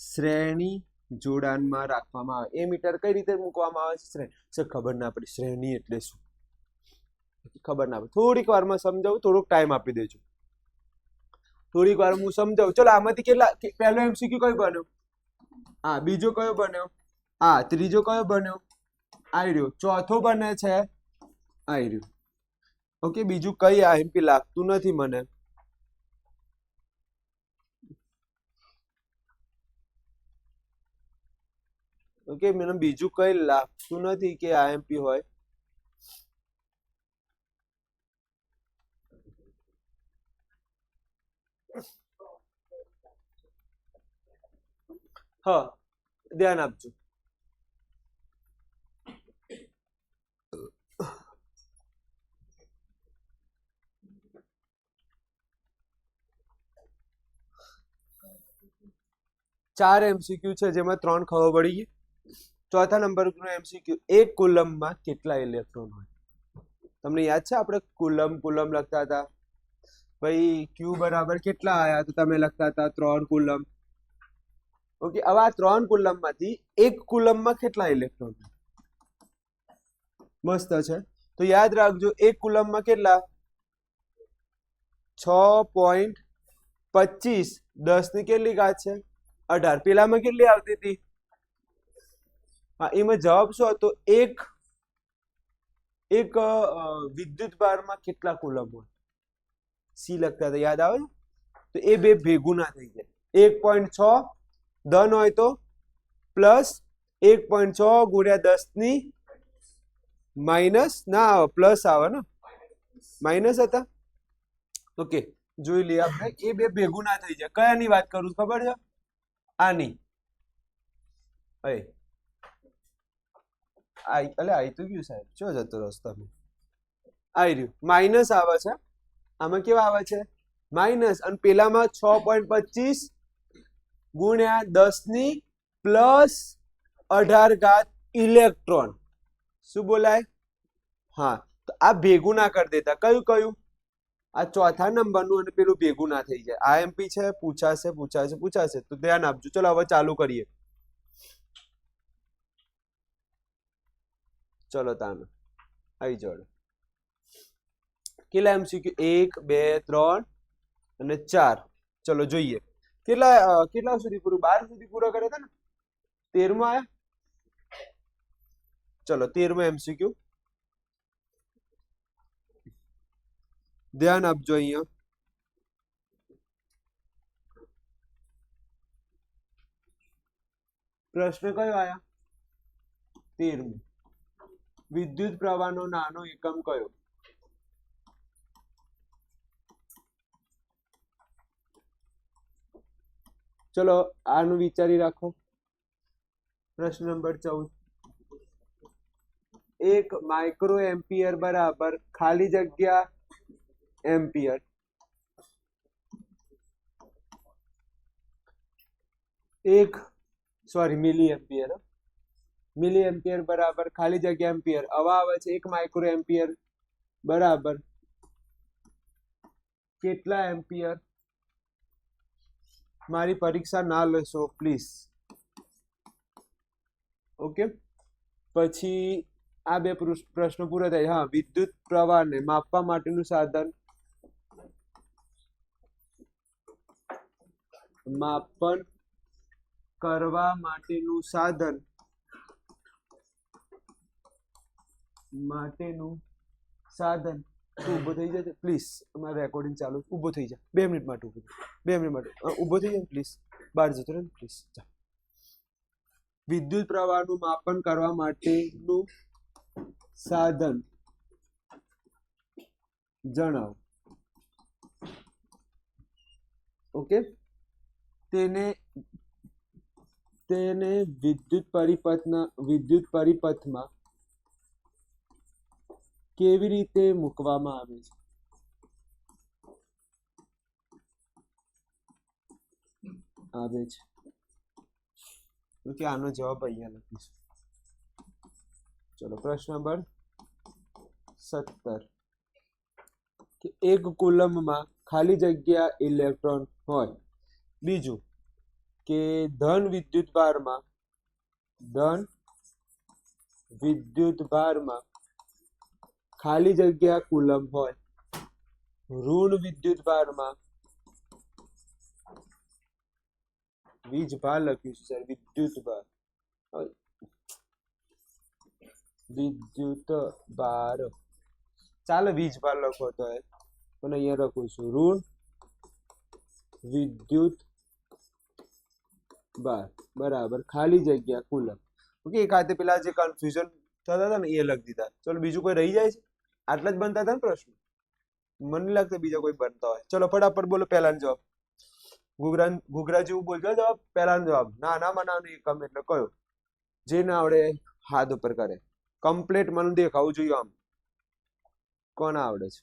શ્રેણી જોડાણમાં રાખવામાં આવે. એ મીટર કઈ રીતે મૂકવામાં આવે છે? શ્રેણી. સર ખબર ના પડી શ્રેણી એટલે શું, ખબર ના પડે. થોડીક વારમાં સમજાવું, થોડોક ટાઈમ આપી દેજો. થોડીક વાર હું સમજાવું. ચલો આમાંથી કેટલા, પહેલો એમસીક્યુ કયો બન્યો? હા. બીજો કયો બન્યો? હા. ત્રીજો કયો બન્યો? આઈ રહ્યો. ચોથો બને છે આઈ રહ્યું. ઓકે, બીજું કઈ આઈએમપી લાગતું નથી મને. ઓકે, મને બીજું કઈ લાગતું નથી કે આઈએમપી હોય. હા, ધ્યાન આપજો. ચાર એમસીક્યુ છે, જેમાં 3 ખબર પડી ગઈ. ચોથા નંબરનો એમસીક્યુ, એક કુલમમાં કેટલા ઇલેક્ટ્રોન હોય? તમને યાદ છે આપણે કુલમ લખતા હતા ભાઈ? ક્યુ બરાબર કેટલા આયા તો તમે લખતા હતા 3 કુલમ. ઓકે, હવે આ 3 કુલમમાંથી એક કુલમમાં કેટલા ઇલેક્ટ્રોન? મસ્ત છે. તો યાદ રાખજો, એક કુલમમાં કેટલા? 6.25. 10 ની કેટલી ઘાત છે? 18. પેલામાં કેટલી આવતી હતી? હા, એમાં જવાબ શું હતો? એક વિદ્યુત ભારમાં કેટલા કુલમ હોય? સી લખતા હતા, યાદ આવે? તો એ બે ભેગું ના થઈ જાય. 1.6 ધન હોય તો પ્લસ 1.6 ગુણ્યા 10 ની માઇનસ ના આવે, પ્લસ આવે ને, માઇનસ હતા. ઓકે, જોઈ લઈએ આપણે. એ બે ભેગું ના થઈ જાય. કયાની વાત કરું ખબર છે? આની. આઈ તો ગયું સાહેબ, શું જતો રસ્તો? આઈ રહ્યું. માઇનસ આવે છે. આમાં કેવા આવે છે? માઇનસ. અને પેલામાં 6.25 ગુણ્યા 10 ની પ્લસ 18 ઘાત ઇલેક્ટ્રોન. શું બોલાય? હા, તો આ ભેગું ના કરી દેતા. કયું? આ ચોથા નંબરનું અને પેલું ભેગું ના થઈ જાય. આઈએમપી છે, પૂછાશે. તો ધ્યાન આપજો. ચલો હવે ચાલુ કરીએ. ચલો તાને આવી જોડે. કેટલા એમસીક્યુ? 1 2 3 અને 4. ચલો જોઈએ કેટલા સુધી પૂરું? 12 સુધી પૂરા કર્યા હતા ને? 13 માં આયા. ચલો 13મો એમસીક્યુ. ધ્યાન આપજો અહીંયા. પ્રશ્ન કયો આયા? 13. વિદ્યુત પ્રવાહનો નાનો એકમ કયો? ચલો આનું વિચારી રાખો. પ્રશ્ન નંબર 14. 1 માઇક્રો એમ્પિયર બરાબર ખાલી જગ્યા એમ્પિયર. મિલી એમ્પિયર. મિલી એમ્પિયર બરાબર ખાલી જગ્યા એમ્પિયર. હવે આવે છે 1 માઇક્રો એમ્પિયર બરાબર કેટલા એમ્પિયર? મારી પરીક્ષા ના લેશો પ્લીઝ. ઓકે, પછી આ બે પ્રશ્નો પૂરા થાય. હા, વિદ્યુત પ્રવાહને માપવા માટેનું સાધન. માપન કરવા માટેનું સાધન. ઊભો થઈ જાય પ્લીઝ. અમારે રેકોર્ડિંગ ચાલુ. ઊભો થઈ જાય 2 મિનિટ માટે. ઊભો થઈ જાય પ્લીઝ. બહાર જતો રહે પ્લીઝ. વિદ્યુત પ્રવાહનું માપન કરવા માટેનું સાધન જણાવો. ઓકે, તેને વિદ્યુત પરિપથમાં કેવી રીતે મૂકવામાં આવે છે? ઓકે, આનો જવાબ અહીંયા લખીશું. ચલો પ્રશ્ન નંબર 17 કે 1 કુલમ્બમાં ખાલી જગ્યા ઇલેક્ટ્રોન હોય. બીજું કે ધન વિદ્યુત ભારમાં ખાલી જગ્યા કુલમ્બ હોય. ઋણ વિદ્યુત ભારમાં વીજભાર લખ્યું છે સર. વિદ્યુત ભાર ચાલો વીજભાર લખો તો પણ અહીંયા લખું છું ઋણ વિદ્યુત ભાર બરાબર ખાલી જગ્યા કુલમ્બ. ઓકે, એક હાથે પેલા જે કન્ફ્યુઝન થતા હતા ને એ લખી દીધા. ચલો બીજું કોઈ રહી જાય છે? આટલા જ બનતા હતા ને પ્રશ્ન? મને લાગતું બીજા કોઈ બનતા હોય. ચલો ફટાફટ બોલો પહેલાનો જવાબ. ઘૂઘરા જેવું બોલજો જવાબ. પહેલાનો જવાબ નાનામાં નાનો એકમ એટલે કયો? જે ના આવડે હાથ ઉપર કરે. કમ્પ્લીટ મને દેખાવું જોઈએ આમ. કોને આવડે છે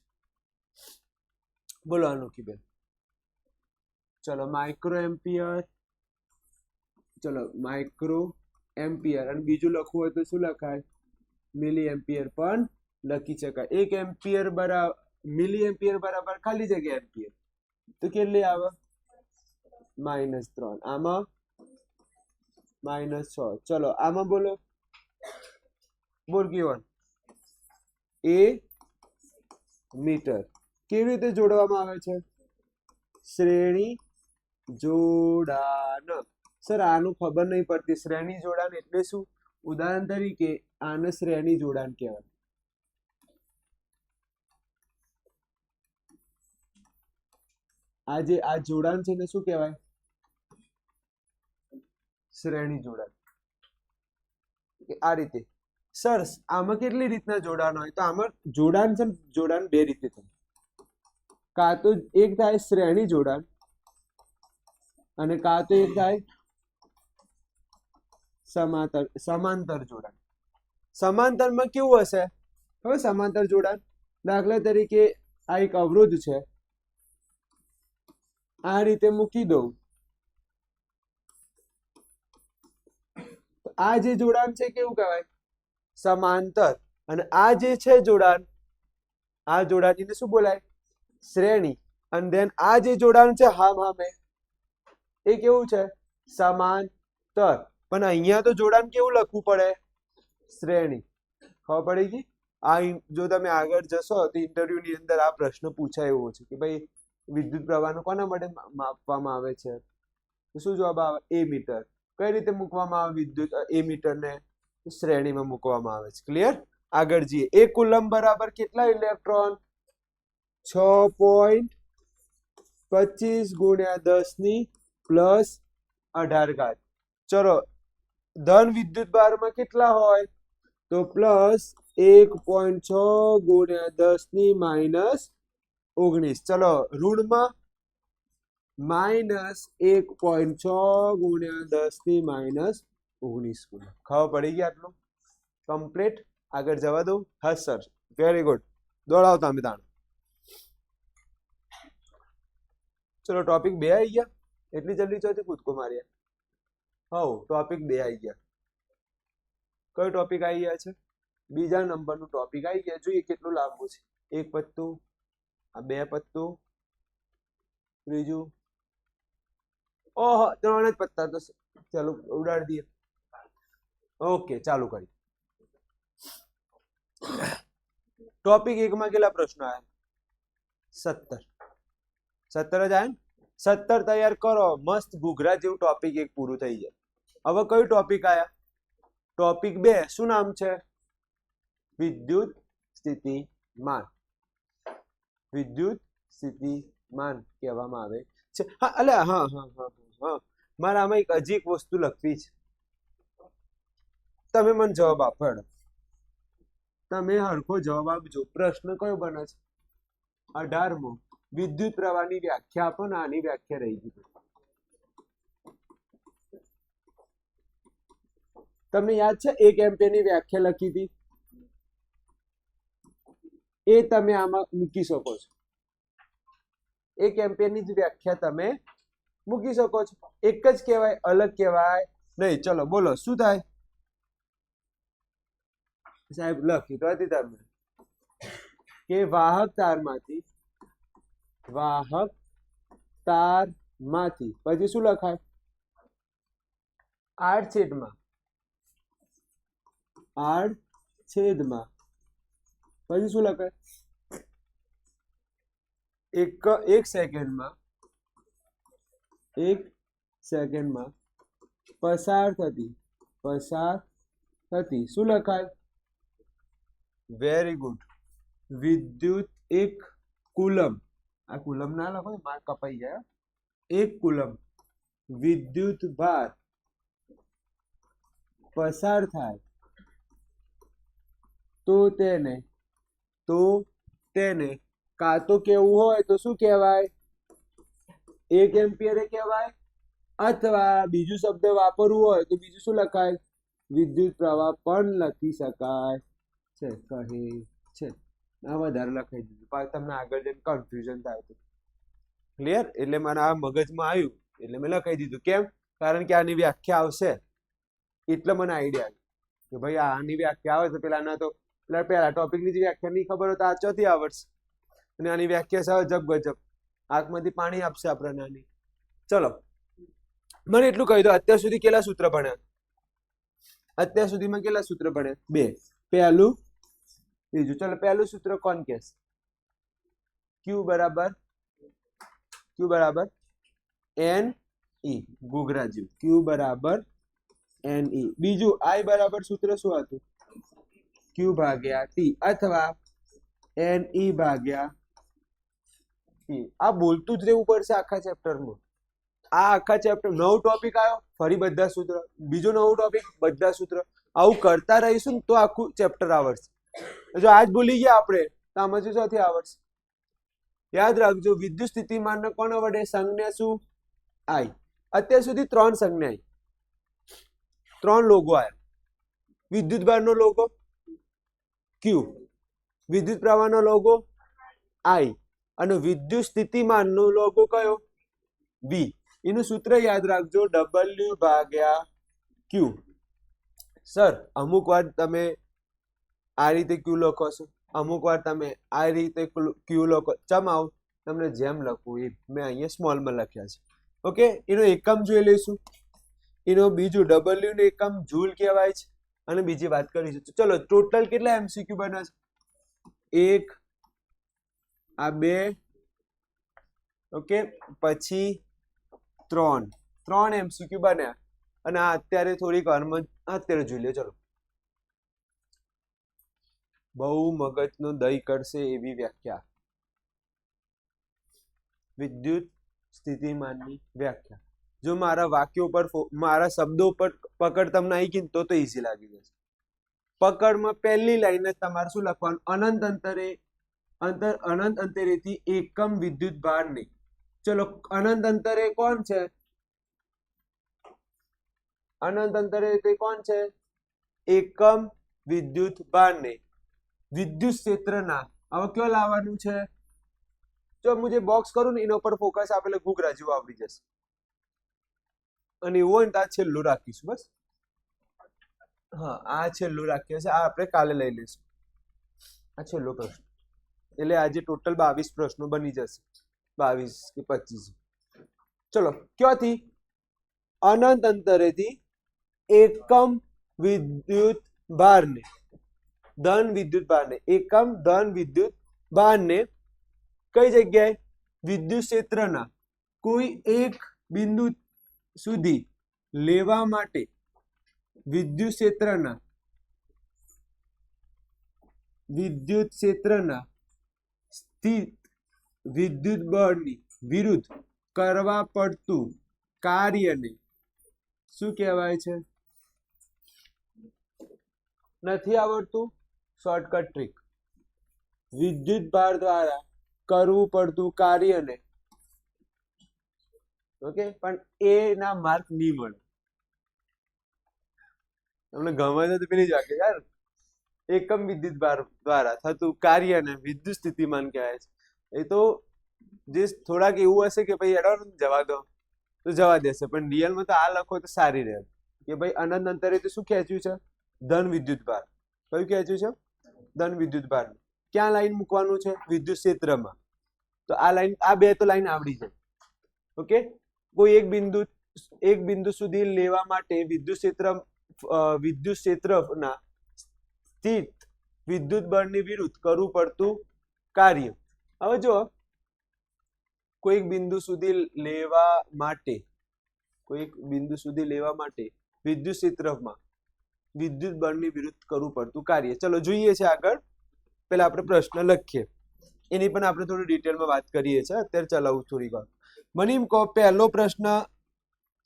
બોલો અનોખી બેન. ચલો માઇક્રો એમ્પિયર અને બીજું લખવું હોય તો શું લખાય? મિલી એમ્પિયર પણ લખી શકાય. 1 એમ્પિયર બરાબર મિલી એમ્પિયર બરાબર ખાલી જગ્યા એમ્પિયર તો કેટલી આવે? -3. આમાં -6. ચલો આમાં બોલો. બોલ કેવન. એ મીટર કેવી રીતે જોડવામાં આવે છે? શ્રેણી જોડાણ. સર આનું ખબર નહીં પડતી. શ્રેણી જોડાણ એટલે શું? ઉદાહરણ તરીકે આને શ્રેણી જોડાણ કહેવાય. આ જોડાણ છે ને શું કહેવાય? શ્રેણી જોડાણ. આ રીતે. સર આમાં કેટલી રીતના જોડાણ હોય? તો આમાં જોડાણ છે, જોડાણ 2 રીતે થાય. કાં તો એક થાય શ્રેણી જોડાણ અને કાં તો એક થાય સમાંતર જોડાણ. સમાંતરમાં કેવું હશે? હવે સમાંતર જોડાણ દાખલા તરીકે આ એક અવરોધ છે, આ રીતે મૂકી દઉં. આ જે જોડાણ છે કેવું કહેવાય? સમાંતર. અને આ જે છે જોડાણ, આ જોડાણ શું બોલાય? શ્રેણી. અને ધેન આ જે જોડાણ છે હામે એ કેવું છે? સમાંતર. પણ અહીંયા તો જોડાણ કેવું લખવું પડે? શ્રેણી. ખબર પડી ગઈ? આ જો તમે આગળ જશો તો ઇન્ટરવ્યુ ની અંદર આ પ્રશ્ન પૂછાય એવો છે કે ભાઈ વિદ્યુત પ્રવાહનું કોના માટે માપવામાં આવે છે? તો શું જવાબ આવે? એ મીટર. કઈ રીતે મૂકવામાં આવે વિદ્યુત એ મીટર ને? શ્રેણીમાં મૂકવામાં આવે છે. ક્લિયર? આગળ જઈએ. 1 કુલમ્બ બરાબર કેટલા ઇલેક્ટ્રોન? 6.25 ગુણ્યા 10 પ્લસ 18 ચલો ધન વિદ્યુત ભારમાં કેટલા હોય તો પ્લસ 1.6 ગુણ્યા 10 માઇનસ 19 ચલો ઋણમાં માઇનસ 1.6 ગુણ્યા 10 માઇનસ 19 ગુણ્યા ખબર પડી ગઈ આટલું કમ્પ્લીટ આગળ જવા દઉં હા સર વેરી ગુડ દોડાવો તમે તાણ ચલો ટોપિક 2 આવી ગયા એટલી જલ્દી ચોથી કૂદકો માર્યા હવ ટોપિક 2 આવી ગયા કયો ટોપિક આવી ગયા છે બીજા નંબરનું ટોપિક આવી ગયા જોઈએ કેટલું લાંબુ છે એક પત્તું આ બે પત્તું ત્રીજું ઓહો 3 જ પત્તા તો ચાલો ઉડાડી દઈએ ઓકે ચાલુ કરી ટોપિક 1 માં કેટલા પ્રશ્નો આવ્યા 17 જ આવ્યા 17 તૈયાર કરો મસ્ત ઘૂઘરા જેવું ટોપિક 1 પૂરું થઈ જાય હવે કયું ટોપિક આયા ટોપિક 2 શું નામ છે વિદ્યુત સ્થિતિમાન કહેવામાં આવે છે હા અલે હા હા હા હા મારા આમાં એક હજી એક વસ્તુ લખવી છે તમે મને જવાબ આપો તમે હરખો જવાબ આપજો પ્રશ્ન કયો બને છે 18મો વિદ્યુત પ્રવાહની વ્યાખ્યા આપો ને આની વ્યાખ્યા રહી ગઈ તમને યાદ છે 1 એમ્પિયરની વ્યાખ્યા લખી હતી એ તમે આમાં મૂકી શકો છો 1 એમ્પિયરની જ વ્યાખ્યા તમે મૂકી શકો છો એક જ કહેવાય અલગ કહેવાય નહીં ચલો બોલો શું થાય સાહેબ લખી તો હતી તમે કે વાહક તારમાંથી પછી શું લખાય 8/8 પછી શું લખાય એક સેકન્ડમાં પસાર થતી શું લખાય વેરી ગુડ વિદ્યુત 1 કુલમ આ કુલમ ના લખો માર્ક કપાઈ જાય 1 કુલમ વિદ્યુત ભાર પસાર થાય તો તેને કાં તો કેવું હોય તો શું કહેવાય 1 એમ્પિયર કહેવાય અથવા બીજું શબ્દ વાપરવું હોય તો બીજું શું લખાય વિદ્યુત પ્રવાહ પણ લખી શકાય છે કહે છે આ વધારે લખાઈ દીધું પણ તમને આગળ જઈને કન્ફ્યુઝન થાય તો ક્લિયર એટલે મને આ મગજમાં આવ્યું એટલે મેં લખાઈ દીધું કેમ કારણ કે આની વ્યાખ્યા આવશે એટલે મને આઈડિયા આવ્યો કે ભાઈ આની વ્યાખ્યા આવે તો પેલા ટોપિકની જે વ્યાખ્યા નહીં ખબર હોય તો આ ચોથી આવડશે અને આની વ્યાખ્યા સાવ જબ ગજબ આંખમાંથી પાણી આપશે આપણને આની ચલો મને એટલું કહી દો અત્યાર સુધી કેટલા સૂત્ર ભણ્યા અત્યાર સુધીમાં કેટલા સૂત્ર ભણ્યા 2 પહેલું બીજું ચલો પહેલું સૂત્ર કોણ કહેશે Q બરાબર NE ઘૂઘરા જેવું Q બરાબર NE બીજું I બરાબર સૂત્ર શું હતું Q ભાગ્યા T અથવા NE ભાગ્યા T આ બોલતું જ રહેવું પડશે આખા ચેપ્ટરમાં આ આખા ચેપ્ટર નવો ટોપિક આવ્યો ફરી બધા સૂત્ર બીજો નવો ટોપિક બધા સૂત્ર આવું કરતા રહીશું ને તો આખું ચેપ્ટર આવડશે જો આજ ભૂલી ગયા આપણે તો આમાંથી શોથી આવડશે યાદ રાખજો વિદ્યુત સ્થિતિમાનને કોણ આવડે સંજ્ઞા શું I અત્યાર સુધી 3 સંજ્ઞા આવી 3 લોગો આવ્યા વિદ્યુત ભારનો લોગો Q વિદ્યુત પ્રવાહનો લોગો I અને વિદ્યુત સ્થિતિમાનનો લોગો કયો V એનું સૂત્ર યાદ રાખજો W ભાગ્યા Q સર અમુક વાર તમે આ રીતે Q લખો છો અમુક વાર તમે આ રીતે Q લખો ચમાવ તમને જેમ લખવું એ મેં અહીંયા સ્મોલમાં લખ્યા છે ઓકે એનો એકમ જોઈ લઈશું એનો બીજું W નો એકમ જૂલ કહેવાય છે અને બીજી વાત કરીશું તો ચલો ટોટલ કેટલા MCQ બને છે 1 આ 2 ઓકે પછી 3 MCQ બન્યા અને આ અત્યારે થોડીક વારમાં અત્યારે જોઈ લો ચલો બહુ મગજનો દહીં કરશે એવી વ્યાખ્યા વિદ્યુત સ્થિતિમાનની વ્યાખ્યા. જો મારા વાક્યો પર મારા શબ્દો પર પકડ તમને આવી ગઈ તો ઈઝી લાગી જશે. પકડમાં પહેલી લાઈન જ તમારે શું લખવાનું? અનંત અંતરેથી એકમ વિદ્યુત ભારને. ચલો, અનંત અંતરે કોણ છે? અનંત અંતરે કોણ છે? એકમ વિદ્યુત ભારને વિદ્યુત ક્ષેત્રના હવે કયો લાવવાનું છે? જો હું જે બોક્સ કરું ને એના ઉપર ફોકસ આપેલે ઘૂઘરા જેવું આવડી જશે. અને એવું હોય ને તો આ છેલ્લું રાખીશું. બસ હા, આ છેલ્લું રાખીએ છે. આ આપણે કાલે લઈ લઈશું. આ છેલ્લો પ્રશ્ન. એટલે આજે ટોટલ 22 પ્રશ્નો બની જશે. 22 કે 25. ચલો, ક્યાંથી? અનંત અંતરેથી એકમ વિદ્યુત ભારને ધન વિદ્યુત ભારને એકમ ધન વિદ્યુત ભારને કઈ જગ્યાએ? વિદ્યુત ક્ષેત્રના કોઈ એક બિંદુ સુધી લેવા માટે વિદ્યુત ક્ષેત્રના સ્થિત વિદ્યુત બળની વિરુદ્ધ કરવા પડતું કાર્યને શું કહેવાય છે? નથી આવડતું? Shortcut trick. વિદ્યુત ભાર દ્વારા કરવું પડતું કાર્યને. ઓકે, પણ એના માર્ક નહીં મળે. તમને ગમે છે તો પેલી જ વાક્ય યાર, એકમ વિદ્યુત ભાર દ્વારા થતું કાર્યને વિદ્યુત સ્થિતિમાન કહેવાય છે. એ તો જે થોડાક એવું હશે કે ભાઈ એડો જવા દો તો જવા દેશે, પણ રિયલમાં તો આ લખો તો સારી રહે કે ભાઈ અનંત અંતરે તો શું ખેંચ્યું છે? ધન વિદ્યુત ભાર. કયું ખેંચ્યું છે? ધન વિદ્યુત ભાર. ક્યાં લાઈન મૂકવાનું છે? વિદ્યુત ક્ષેત્રમાં. તો આ લાઈન, આ બે તો લાઈન આવડી જાય. ઓકે, કોઈ એક બિંદુ સુધી લેવા માટે વિદ્યુત ક્ષેત્રના સ્થિત વિદ્યુત બળની વિરુદ્ધ કરવું પડતું કાર્ય. હવે જો કોઈક બિંદુ સુધી લેવા માટે વિદ્યુત ક્ષેત્રમાં વિદ્યુત બળની વિરુદ્ધ કરવું પડતું કાર્ય. ચલો જોઈએ છે આગળ. પેલા આપણે પ્રશ્ન લખીએ, એની પણ આપણે થોડી ડિટેલમાં વાત કરીએ છીએ. અત્યારે ચલાવું થોડી વાર. મને એમ કહો, પહેલો પ્રશ્ન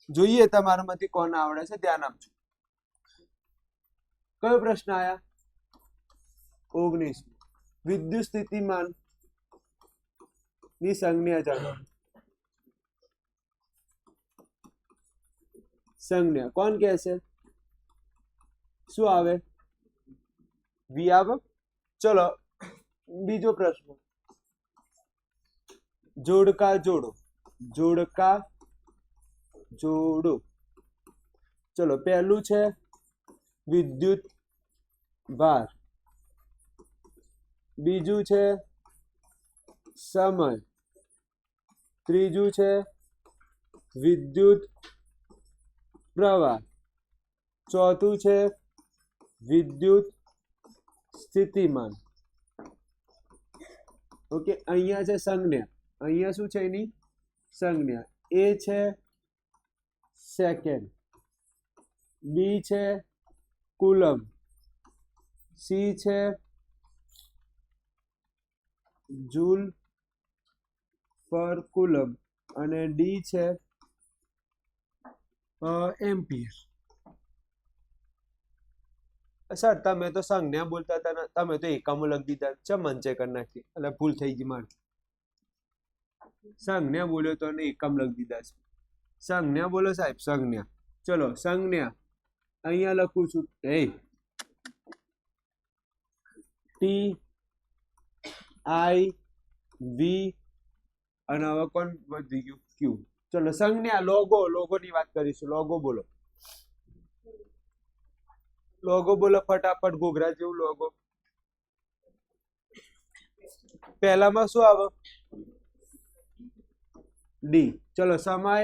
જોઈએ તમારામાંથી કોને આવડે છે? ધ્યાન આપજો. કયો પ્રશ્ન આયા? 19. વિદ્યુત સ્થિતિમાન ની સંજ્ઞા જાણો. સંજ્ઞા કોણ કહે છે? શું આવે? વી આવે. ચલો, બીજો પ્રશ્ન. જોડકા જોડો. ચલો, પહેલું છે વિદ્યુત ભાર, બીજું છે સમય, ત્રીજું છે વિદ્યુત પ્રવાહ, ચોથું છે વિદ્યુત સ્થિતિમાન. ઓકે, અહીંયા છે સંજ્ઞા. અહીંયા શું છે એની સંજ્ઞા? એ છે સેકન્ડ, બી છે કુલમ, સી છે જૂલ પર કુલમ અને ડી છે એમ્પિયર. સર તમે તો સંજ્ઞા બોલતા હતા ને, તમે તો એકમો લખી દીધા. ચમ મંચે કરી નાખી, એટલે ભૂલ થઈ ગઈ મારી. સંજ્ઞા બોલ્યો તો ને એકમ લખી દીધા છે. સંજ્ઞા બોલો સાહેબ, સંજ્ઞા. ચલો, સંજ્ઞા અહીંયા લખું છું. ટી આઈ વી અને હવે કોણ વધી ગયું? ક્યુ. ચલો, સંજ્ઞા. લોગો ની વાત કરીશું. લોગો બોલો ફટાફટ, ઘોઘરા જેવું લોગો. પહેલામાં શું આવે? ડી. ચલો, સમય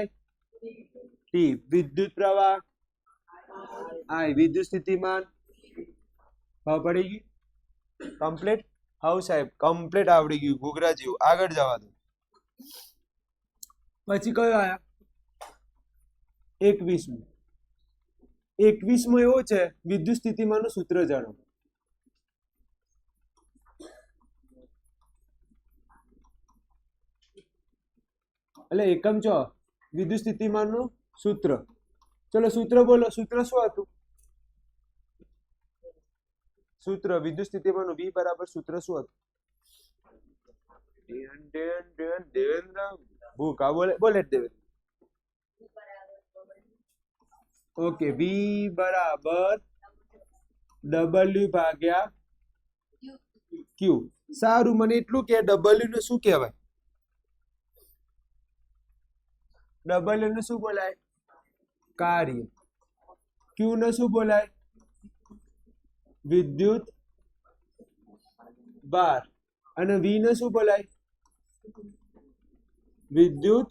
ટી, વિદ્યુત પ્રવાહ આઈ, વિદ્યુત સ્થિતિમાન હવે પડી ગઈ કમ્પ્લીટ. હાઉ સાહેબ, કમ્પ્લીટ આવડી ગયું, ઘોઘરા જેવું. આગળ જવા દો. પછી કયો આયા? 21. 21 એવો છે વિદ્યુત સ્થિતિમાનનું સૂત્ર જાણો. એટલે એકમ ચો વિદ્યુત સ્થિતિમાનનું સૂત્ર. ચલો સૂત્ર બોલો. સૂત્ર શું હતું? સૂત્ર વિદ્યુત સ્થિતિમાનનું V બરાબર સૂત્ર શું હતું? દેવેન્દ્ર ભૂકા બોલે દેવેન્દ્ર. ઓકે, V બરાબર W ભાગ્યા Q. સારું, મને એટલું કે W ને શું કહેવાય? W ને શું બોલાય? કાર્ય. Q ને શું બોલાય? વિદ્યુત ભાર. અને V ને શું બોલાય? વિદ્યુત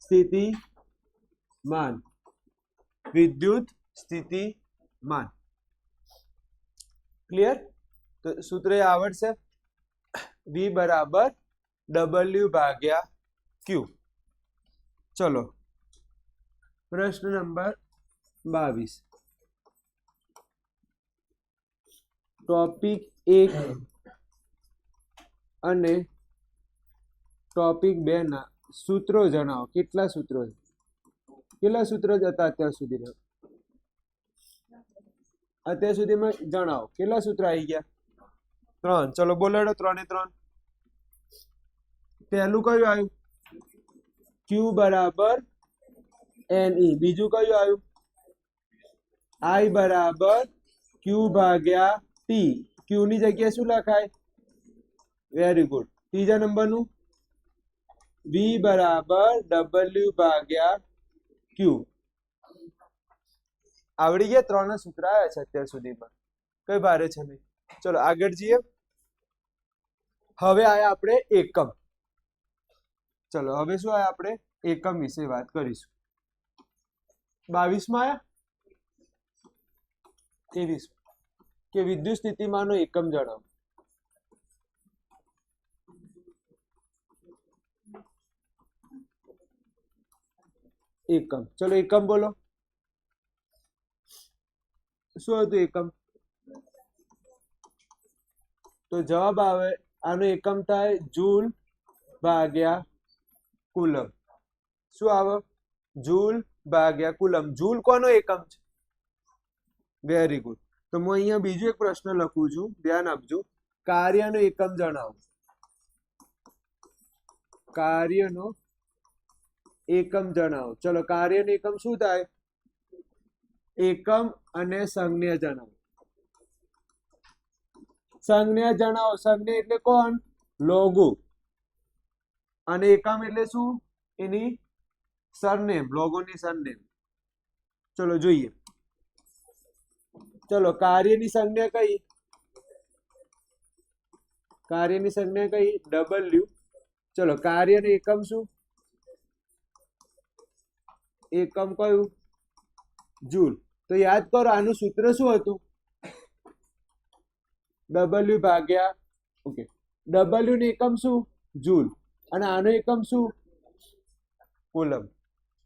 સ્થિતિમાન. વિદ્યુત સ્થિતિમાન. ક્લિયર? તો સૂત્ર એ આવડશે. V બરાબર W ભાગ્યા Q. ચલો પ્રશ્ન નંબર 22. ટોપિક 1 અને ટોપિક 2 ના સૂત્રો જણાવો. કેટલા સૂત્રો છે? કેટલા સૂત્રો હતા અત્યાર સુધીમાં? અત્યાર સુધીમાં જણાવો કેટલા સૂત્રો આવી ગયા? 3. ચલો બોલાડો 3 ને 3. પહેલું કયું આવ્યું? Q બરાબર Ne. બીજું કયું આવ્યું? I બરાબર Q ભાગ્યા T. Q ની જગ્યાએ શું લખાય? Very good. ત્રીજા નંબરનું V બરાબર W ભાગ્યા Q. આવડી ગયા? 3 સૂત્ર આવ્યા છે અત્યાર સુધીમાં. કઈ ભારે છે નહીં. ચલો આગળ જઈએ. હવે આયા આપણે એકમ. ચલો હવે શું આયા? આપણે એકમ વિશે વાત કરીશું. 22 માં આયા 23 કે વિદ્યુત સ્થિતિમાનનો એકમ જણાવો. એકમ. ચલો એકમ બોલો. શું હતું એકમ? તો જવાબ આવે આનો એકમ થાય જૂલ ભાગ્યા કુલમ. શું આવે? જૂલ ભાગ્યા કુલમ. જૂલ કોનો એકમ છે? Very good. તો હું અહીંયા બીજો એક પ્રશ્ન લખું છું, ધ્યાન આપજો. કાર્યનો એકમ જણાવો. કાર્યનો એકમ જણાવો. ચલો કાર્યનો એકમ શું થાય? એકમ અને સંજ્ઞા જણાવો. સંજ્ઞા જણાવો. સંજ્ઞા એટલે કોણ? લોગો. અને એકમ એટલે શું? એની સરનેમ, લોગોની સરનેમ. ચલો જોઈએ. ચલો કાર્યની સંજ્ઞા કઈ? કાર્યની સંજ્ઞા કઈ? W. ચલો કાર્યનો એકમ શું? એકમ કયું? જૂલ. તો યાદ કરો આનું સૂત્ર શું હતું? W ભાગ્યા ઓકે. W નું એકમ શું? જૂલ. અને આનો એકમ શું? કુલમ.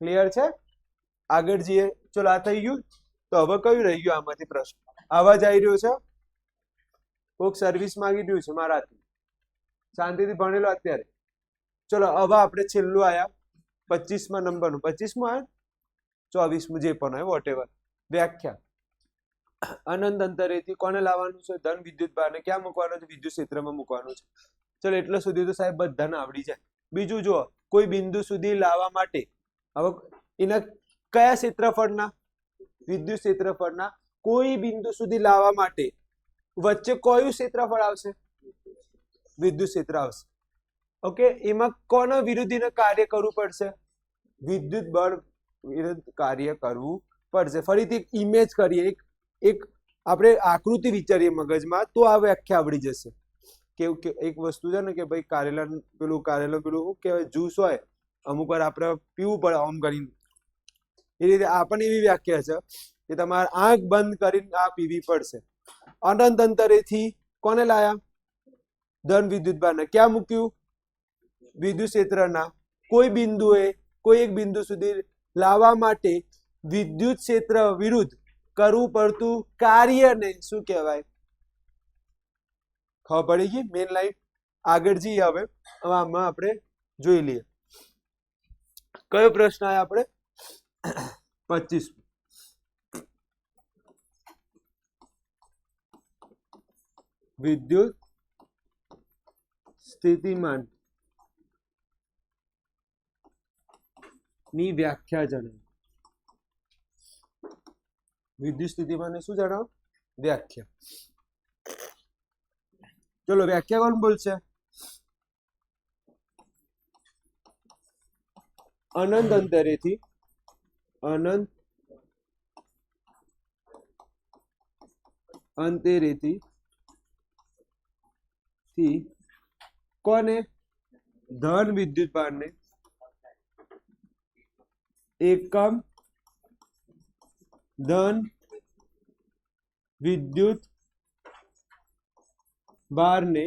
ક્લિયર છે? આગળ જઈએ. ચલો આ થઈ ગયું. તો હવે કયું રહી ગયું આમાંથી પ્રશ્ન? અવાજ આવી રહ્યો છે? કોક સર્વિસ માંગી રહ્યું છે મારાથી. શાંતિથી ભણેલો અત્યારે. ચલો હવે આપણે છેલ્લું આયા 25મા નંબરનું. 25મું આયા 24મું જે પણ હોય વોટેવર. વ્યાખ્યા. અનંત અંતરેથી કોને લાવવાનું છે? ધન વિદ્યુત ભારને ક્યાં મૂકવાનું છે? વિદ્યુત ક્ષેત્રમાં મૂકવાનું છે. ચલો એટલો સુધી તો સાહેબ બધાને આવડી જાય. બીજું જુઓ, કોઈ બિંદુ સુધી લાવવા માટે હવે એના કયા ક્ષેત્રફળના? વિદ્યુત ક્ષેત્રફળના. કોઈ બિંદુ સુધી લાવવા માટે વચ્ચે કયું ક્ષેત્રફળ આવશે? વિદ્યુત ક્ષેત્ર આવશે. ઓકે. એમાં કોના વિરુદ્ધને કાર્ય કરવું પડશે? વિદ્યુત બળ વિરુદ્ધ કાર્ય કરવું પડશે. ફરીથી એક ઇમેજ કરીએ, એક આપણે આકૃતિ વિચારીએ મગજમાં, તો આ વ્યાખ્યા આવડી જશે. કેવું કે એક વસ્તુ છે ને કે ભાઈ કારેલા પેલું શું કહેવાય? જ્યુસ હોય, અમુક વાર આપણે પીવું પડે ઓમ કરીને. એ રીતે આપણને એવી વ્યાખ્યા છે કે તમારે આંખ બંધ કરીને આ પીવી પડશે. અનંત અંતરેથી કોને લાયા? ધન વિદ્યુત ભારને. ક્યાં મૂક્યું? વિદ્યુત ક્ષેત્રના કોઈ બિંદુએ કોઈ એક બિંદુ સુધી લાવવા માટે વિદ્યુત ક્ષેત્ર વિરુદ્ધ કરવું પડતું કાર્યને શું કહેવાય? ખબર પડી ગઈ મેન લાઈન. આગળ જઈએ. હવે આમાં આપણે જોઈ લઈએ. કયો પ્રશ્ન આયા આપણે 25 વિદ્યુત સ્થિતિમાન ની વ્યાખ્યા જણાવો. વિદ્યુત સ્થિતિમાન ને શું જણાવો? વ્યાખ્યા. ચલો વ્યાખ્યા કોણ બોલશે? અનંત અંતરેથી કોને? ધન વિદ્યુત ભારને એકમ ધન વિદ્યુત ભારને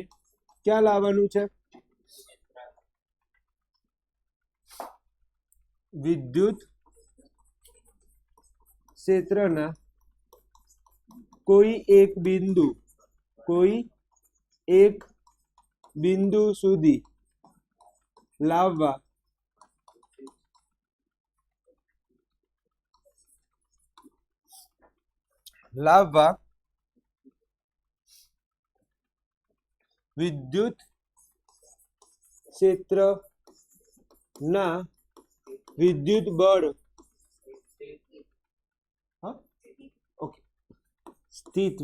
ક્યાં લાવવાનું છે? વિદ્યુત ક્ષેત્રના કોઈ એક બિંદુ સુધી લાવવા વિદ્યુત ક્ષેત્રના વિદ્યુત બળ સ્થિત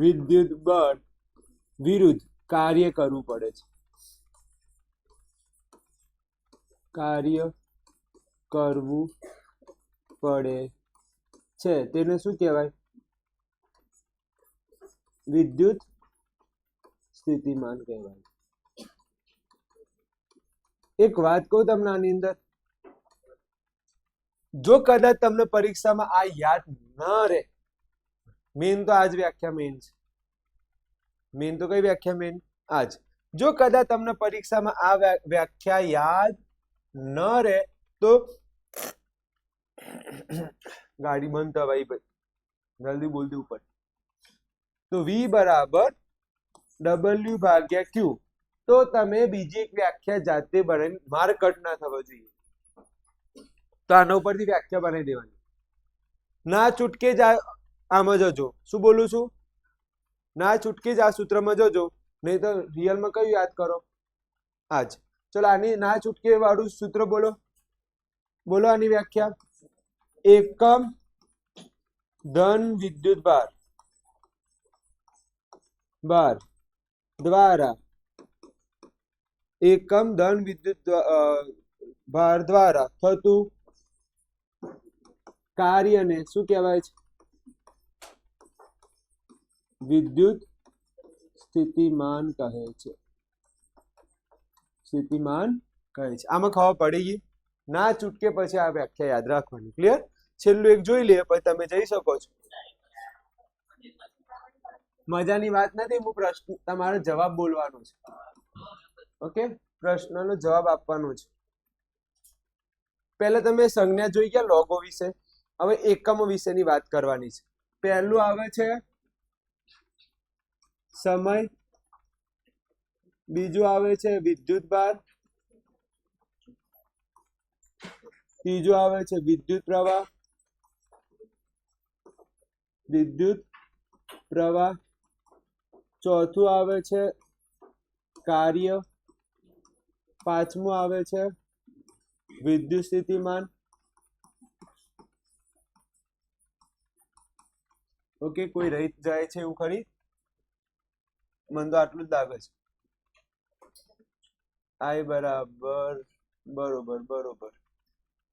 વિદ્યુત બળ વિરુદ્ધ કાર્ય કરવું પડે છે. તેને શું કહેવાય? વિદ્યુત સ્થિતિમાન કહેવાય. એક વાત કહું તમને આની અંદર, જો કદાચ તમને પરીક્ષામાં આ યાદ ન રહે, મેન તો આજ વ્યાખ્યા મેન છે. મેન તો કઈ વ્યાખ્યા મેન? આજ. જો કદાચ તમને પરીક્ષામાં આ વ્યાખ્યા યાદ ન રહે તો ગાડી બંધ થવાય ભાઈ, જલ્દી બોલ દે ઉપર. તો V બરાબર W ભાગ્યા Q. તો તમે બીજી એક વ્યાખ્યા જાતે બનાવી, માર કટ ના થવા જોઈએ, તો આના ઉપરથી વ્યાખ્યા બનાવી દેવાની. ના છૂટકે જ આમાં જજો. શું બોલું છું? ના છૂટકે જ આ સૂત્રમાં જજો, નહીં તો રિયલમાં કયું યાદ કરો? આજ. ચલો આની ના છૂટકે વાળું સૂત્ર બોલો. આની વ્યાખ્યા: એકમ ધન વિદ્યુત ભાર દ્વારા એકમ ધન વિદ્યુત ભાર દ્વારા થતું કાર્યને શું કહેવાય છે? વિદ્યુત સ્થિતિમાન કહે છે. આમાં ખબર પડી ગઈ? ના છૂટકે પછી આ વ્યાખ્યા યાદ રાખવાની. ક્લિયર? છેલ્લું એક જોઈ લે પછી તમે જઈ શકો છો. મજાની વાત નથી, હું પ્રશ્ન તમારો જવાબ બોલવાનો છે. ઓકે, પ્રશ્નનો જવાબ આપવાનો છે. પહેલા તમે સંજ્ઞા જોઈ ગયા લોગો વિશે. હવે એકમો વિશેની વાત કરવાની છે. પહેલું આવે છે સમય, બીજું આવે છે વિદ્યુત ભાર, ત્રીજું આવે છે વિદ્યુત પ્રવાહ, ચોથું આવે છે કાર્ય, પાંચમું આવે છે વિદ્યુત સ્થિતિમાન. ઓકે, કોઈ રહી જાય છે એવું ખરી? મને તો આટલું જ લાગે છે. આઈ બરાબર બરોબર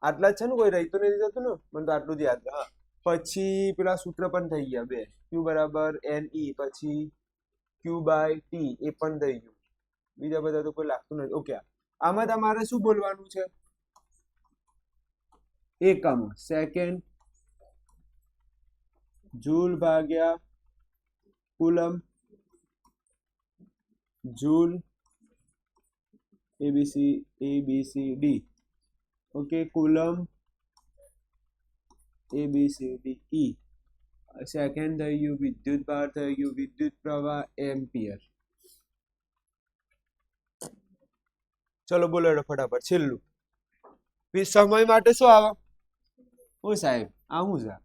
આટલા જ છે ને? કોઈ રહી તો નથી જતું ને? મને તો આટલું જ યાદ. હા, પછી પેલા સૂત્ર પણ થઈ ગયા બે. Q બરાબર NE, પછી Q/T એ પણ થઈ ગયું. બીજા બધા તો કોઈ લાગતું નથી. ઓકે, આમાં તમારે શું બોલવાનું છે? એકમ, સેકન્ડ, જૂલ ભાગ્યા coulomb, joule ABCD. Okay, coulomb ABCDE. Second થઈ ગયું વિદ્યુત ભાર, થઈ ગયું વિદ્યુત પ્રવાહ, એમ્પિયર. ચલો બોલો એડો ફટાફટ છેલ્લું સમય માટે શું આવે ઓ સાહેબ આ શું છે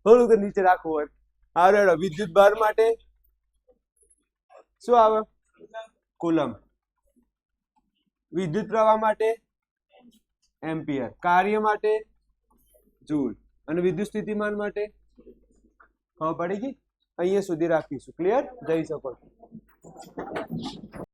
થોડું તો નીચે રાખવું હોય હારો એડો વિદ્યુત ભાર માટે શું આવે કુલમ વિદ્યુત પ્રવાહ માટે એમ્પિયર કાર્ય માટે જૂલ અને વિદ્યુત સ્થિતિમાન માટે ખબર પડી ગઈ અહીંયા સુધી રાખીશું ક્લિયર જઈ શકો છો